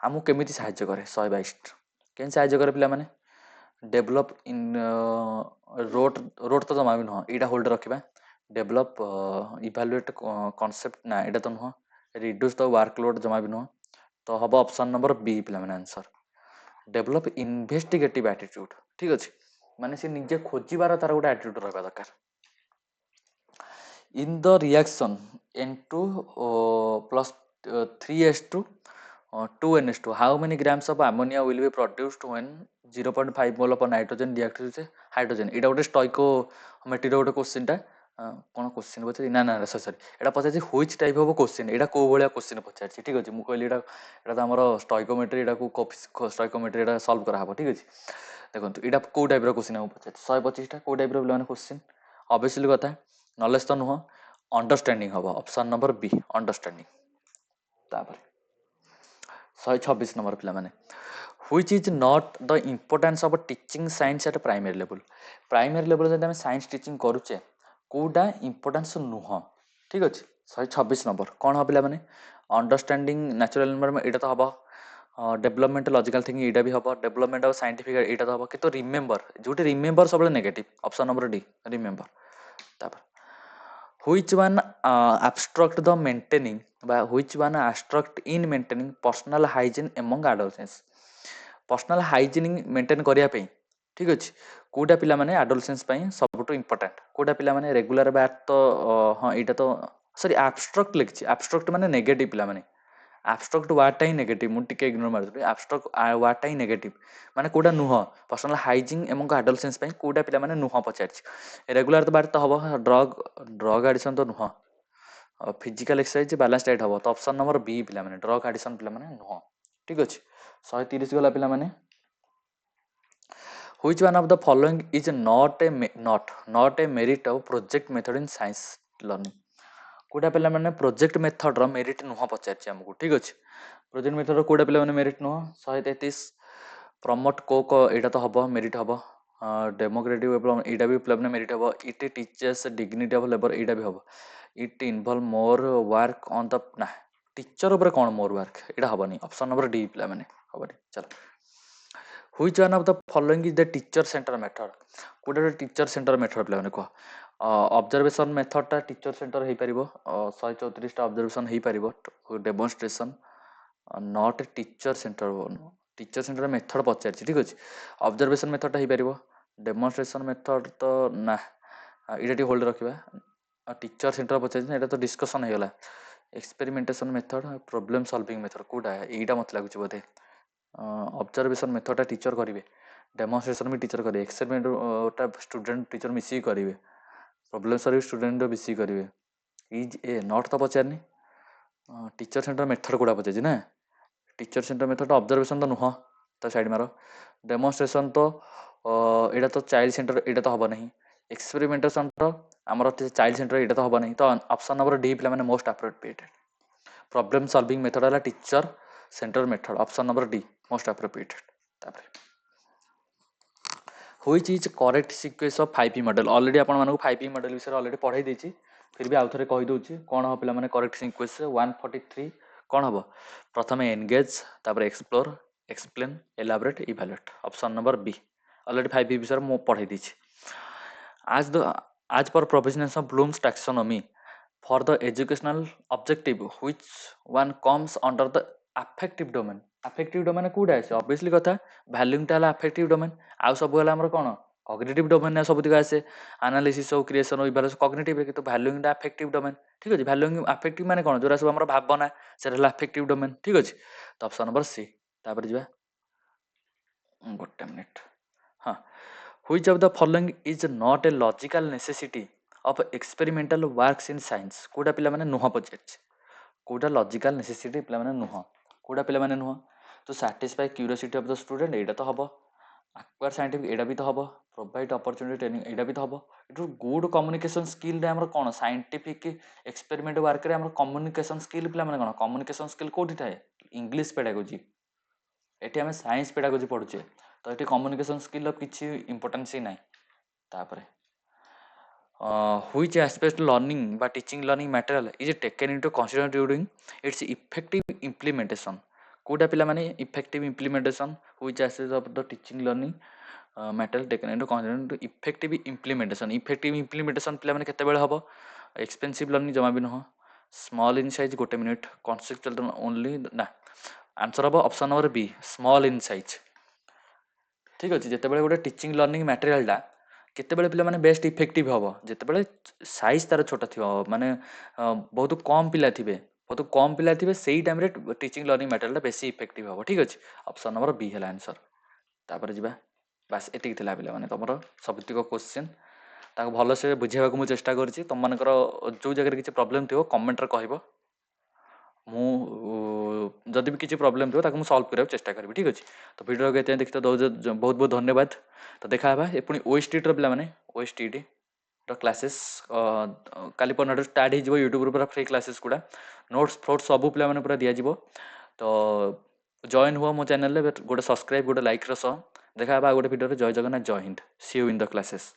हमु केमिति सहायता करे 122 केन सहायता करे पिला माने डेवलप इन रोड तो जमा भी न एटा होल्ड रखिबा डेवलप इवैल्यूएट कांसेप्ट ना एटा तो न रिड्यूस द वर्कलोड जमा भी न तो हबो ऑप्शन नंबर बी पिला माने आंसर डेवलप इन्वेस्टिगेटिव एटीट्यूड ठीक अछि माने से निजे खोजिबार तार गोटे एटीट्यूड रहबा दरकार in the reaction N2 plus 3s2 2n2 how many grams of ammonia will be produced when 0.5 mole of nitrogen reacted with hydrogen एटा गोटे स्टोइकोमेट्री गोटे क्वेश्चन टा कोन क्वेश्चन पछे ना ना सॉरी एटा पछे व्हिच टाइप ऑफ क्वेश्चन एटा को भलिया क्वेश्चन पछारछि ठीक अछि मु कहली एटा त हमर स्टोइकोमेट्री एटा को स्टोइकोमेट्री एटा सॉल्व करा हबो ठीक अछि देखंतु एटा को टाइप रो क्वेश्चन हम पछारछि 125 टा को टाइप रो माने क्वेश्चन ऑब्वियसली कथा नॉलेज तो नुह अंडरस्टैंडिंग हबो ऑप्शन नंबर बी अंडरस्टैंडिंग तापर 126 नंबर पिला माने which is not the importance of teaching science at primary level जदि हम साइंस टीचिंग करूचे कोडा इंपोर्टेंस नुह ठीक अछि 126 नंबर कोन हो पिला माने अंडरस्टैंडिंग नेचुरल एनवायरनमेंट एटा तो हबो डेवलपमेंट लॉजिकल थिंकिंग एटा भी हबो डेवलपमेंट ऑफ साइंटिफिक एटा तो हबो कितो रिमेंबर जोटे रिमेंबर सबले negative option number D remember तापर which one obstruct the maintaining বা which one obstruct in maintaining personal hygiene among adolescents personal hygiene maintain करिया पे ठीक अछि कोडा पिला माने एडोलसेंस पई सबटो इंपोर्टेंट कोडा पिला माने रेगुलर बात तो हां एटा तो सॉरी एब्स्ट्रैक्ट लिखछि एब्स्ट्रैक्ट माने नेगेटिव पिला माने एब्स्ट्रैक्ट वाटा ही नेगेटिव मु टिके इग्नोर मारदे एब्स्ट्रैक्ट वाटा ही नेगेटिव माने कोडा नुह पर्सनल हाइजीन एमंग एडोलसेंस पई कोडा पिला माने नुह पचारछि रेगुलर तो बात तो हबो ड्रग एडिक्शन तो नुह फिजिकल एक्सरसाइज बालान्स डाइट हम तो ऑप्शन नंबर बी पिला माने ड्रग एडिशन पिला माने नुह ठीक अछि 130 गला पिला माने which one of the following is not a merit of project method in science learning कोडा पिला माने प्रोजेक्ट मेथड रो मेरिट नुह पचारछि हमकु ठीक अछि प्रोजेक्ट मेथड रो कोडा पिला माने मेरिट नुह 133 प्रमोट को एटा तो हबो मेरिट हबो डेमोक्रेटिक एटा भी पिला माने मेरिट हबो it teachers dignity of labour एटा भी हबो it involve more work on the ना टीचर ऊपर कोन मोर वर्क एटा हबनी ऑप्शन नंबर डी पिला माने हबनी चलो which one of the following is the teacher center method कोडा टीचर सेंटर मेथड पिला माने को ऑब्जर्वेशन मेथड टा टीचर सेंटर हे परिबो 134 टा ऑब्जर्वेशन हे परिबो demonstration not teacher center method पचारछि ठीक अछि ऑब्जर्वेशन मेथड टा हे परिबो डेमोन्स्ट्रेशन मेथड तो ना इडा होल्ड रखिबा टीचर सेंटर पचारछि एटा तो डिस्कशन हे गला experimentation method problem solving method कोडा एटा मत लागुछि बोधे ऑब्जर्वेशन मेथड टीचर करेंगे डेमोन्स्ट्रेशन भी टीचर करेंगे एक्सपेरिमेंट स्टूडेंट टीचर मिसिक करेंगे प्रॉब्लम सॉल्विंग स्टूडेंट मिसिक करेंगे इज ए नॉट तो पचारनी टीचर सेंटर मेथड कोडा पचारछि ना टीचर सेंटर मेथड ऑब्जर्वेशन तो नुह तो साइड मारो डेमोन्स्ट्रेशन तो एटा तो चाइल्ड सेंटर एटा तो हबो नहीं एक्सपेरिमेंटेशन तो हमर चाइल्ड सेंटर एटा तो हबो नहीं तो ऑप्शन नंबर डी पिला माने most appropriate problem solving method वाला teacher center method option number D most appropriate तापर which is correct sequence of 5P model already आपण मानको 5P मॉडल विषय ऑलरेडी पढ़ाई देछि फिर भी आउथरे कहि दोछि कोन हो पिला माने करेक्ट सीक्वेंस 143 कोन हबो प्रथमे एंगेज तापर explore explain elaborate evaluate option number B already 5P विषय मो पढ़ाई देछि आज पर provisions of Bloom's taxonomy for the educational objective which one comes under the affective domain कोडा आसे ऑब्वियसली कथा वैल्यूइंग टा affective domain आ सब हला हमर कोन कॉग्निटिव डोमेन ने सब दिगा आसे analysis of creation of evaluation cognitive के तो वैल्यूइंग टा affective domain ठीक अछि वैल्यूइंग affective माने कोन जोरा सब हमर भावना से हला affective domain ठीक अछि तो ऑप्शन नंबर सी तापर जिबा गोटे मिनिट हां which of the following is not a logical necessity of experimental works in science कोडा पिला माने नुह पचारछि कोडा लॉजिकल नेसेसिटी पिला माने नुह कोडा पिला माने नुह तो satisfy curiosity of the student एटा तो हबो एक्वायर साइंटिफिक एटा भी तो हबो प्रोवाइड अपॉर्चुनिटी ट्रेनिंग एटा भी तो हबो इटू गुड कम्युनिकेशन स्किल रे हमर कोन साइंटिफिक एक्सपेरिमेंट वर्क रे हमर कम्युनिकेशन स्किल पिला माने कोन कम्युनिकेशन स्किल कोठी थाए इंग्लिश पेडागोजी एटी हमें साइंस पेडागोजी पढुचे तो एटी कम्युनिकेशन स्किल रो किछि इंपोर्टेंस ही नाही तापरे which aspect learning by teaching learning material is taken into consideration during its effective implementation कोडा पिला माने effective implementation which aspect of the teaching learning material taken into consideration effective implementation पिला माने केते बेले हबो expensive learning जमा भी न small in size गोटे मिनिट conceptual only ना आंसर हबो option number B small in size ठीक अछि जेते बेले गोटे टीचिंग लर्निंग मटेरियल टा केते बेले पिला माने बेस्ट इफेक्टिव हबो जेते बेले साइज तार छोटा थिबो माने बहुत कम पिला थिबे सेही टाइम रे टीचिंग लर्निंग मटेरियल टा बेसी इफेक्टिव हबो ठीक अछि ऑप्शन नंबर बी हला आंसर तापर जिबा बस एतिक थिला पिला माने तमरो सबतिक क्वेश्चन ताको भलो से बुझेबा को मु चेष्टा करछि तम मानकर जो जगह किछि प्रॉब्लम थिबो कमेंट रे कहबो मु जदि भी किसी प्रॉब्लम थो ताको सॉल्व करबा चेष्टा करबी ठीक अछि तो वीडियो के देखते बहुत बहुत धन्यवाद तो देखा बा ए पुनी ओएसटी टर पिला माने ओएसटी टर क्लासेस काली पर स्टार्ट हे जिवो YouTube ऊपर फ्री क्लासेस गुडा नोट्स फ्लोट सब पिला माने पूरा दिया जिवो तो जॉइन हुआ मो चैनल ले गोटे सब्सक्राइब गोटे लाइक रस देखा बा गोटे वीडियो रे जय जगन्नाथ जय हिंद सी यू इन द क्लासेस।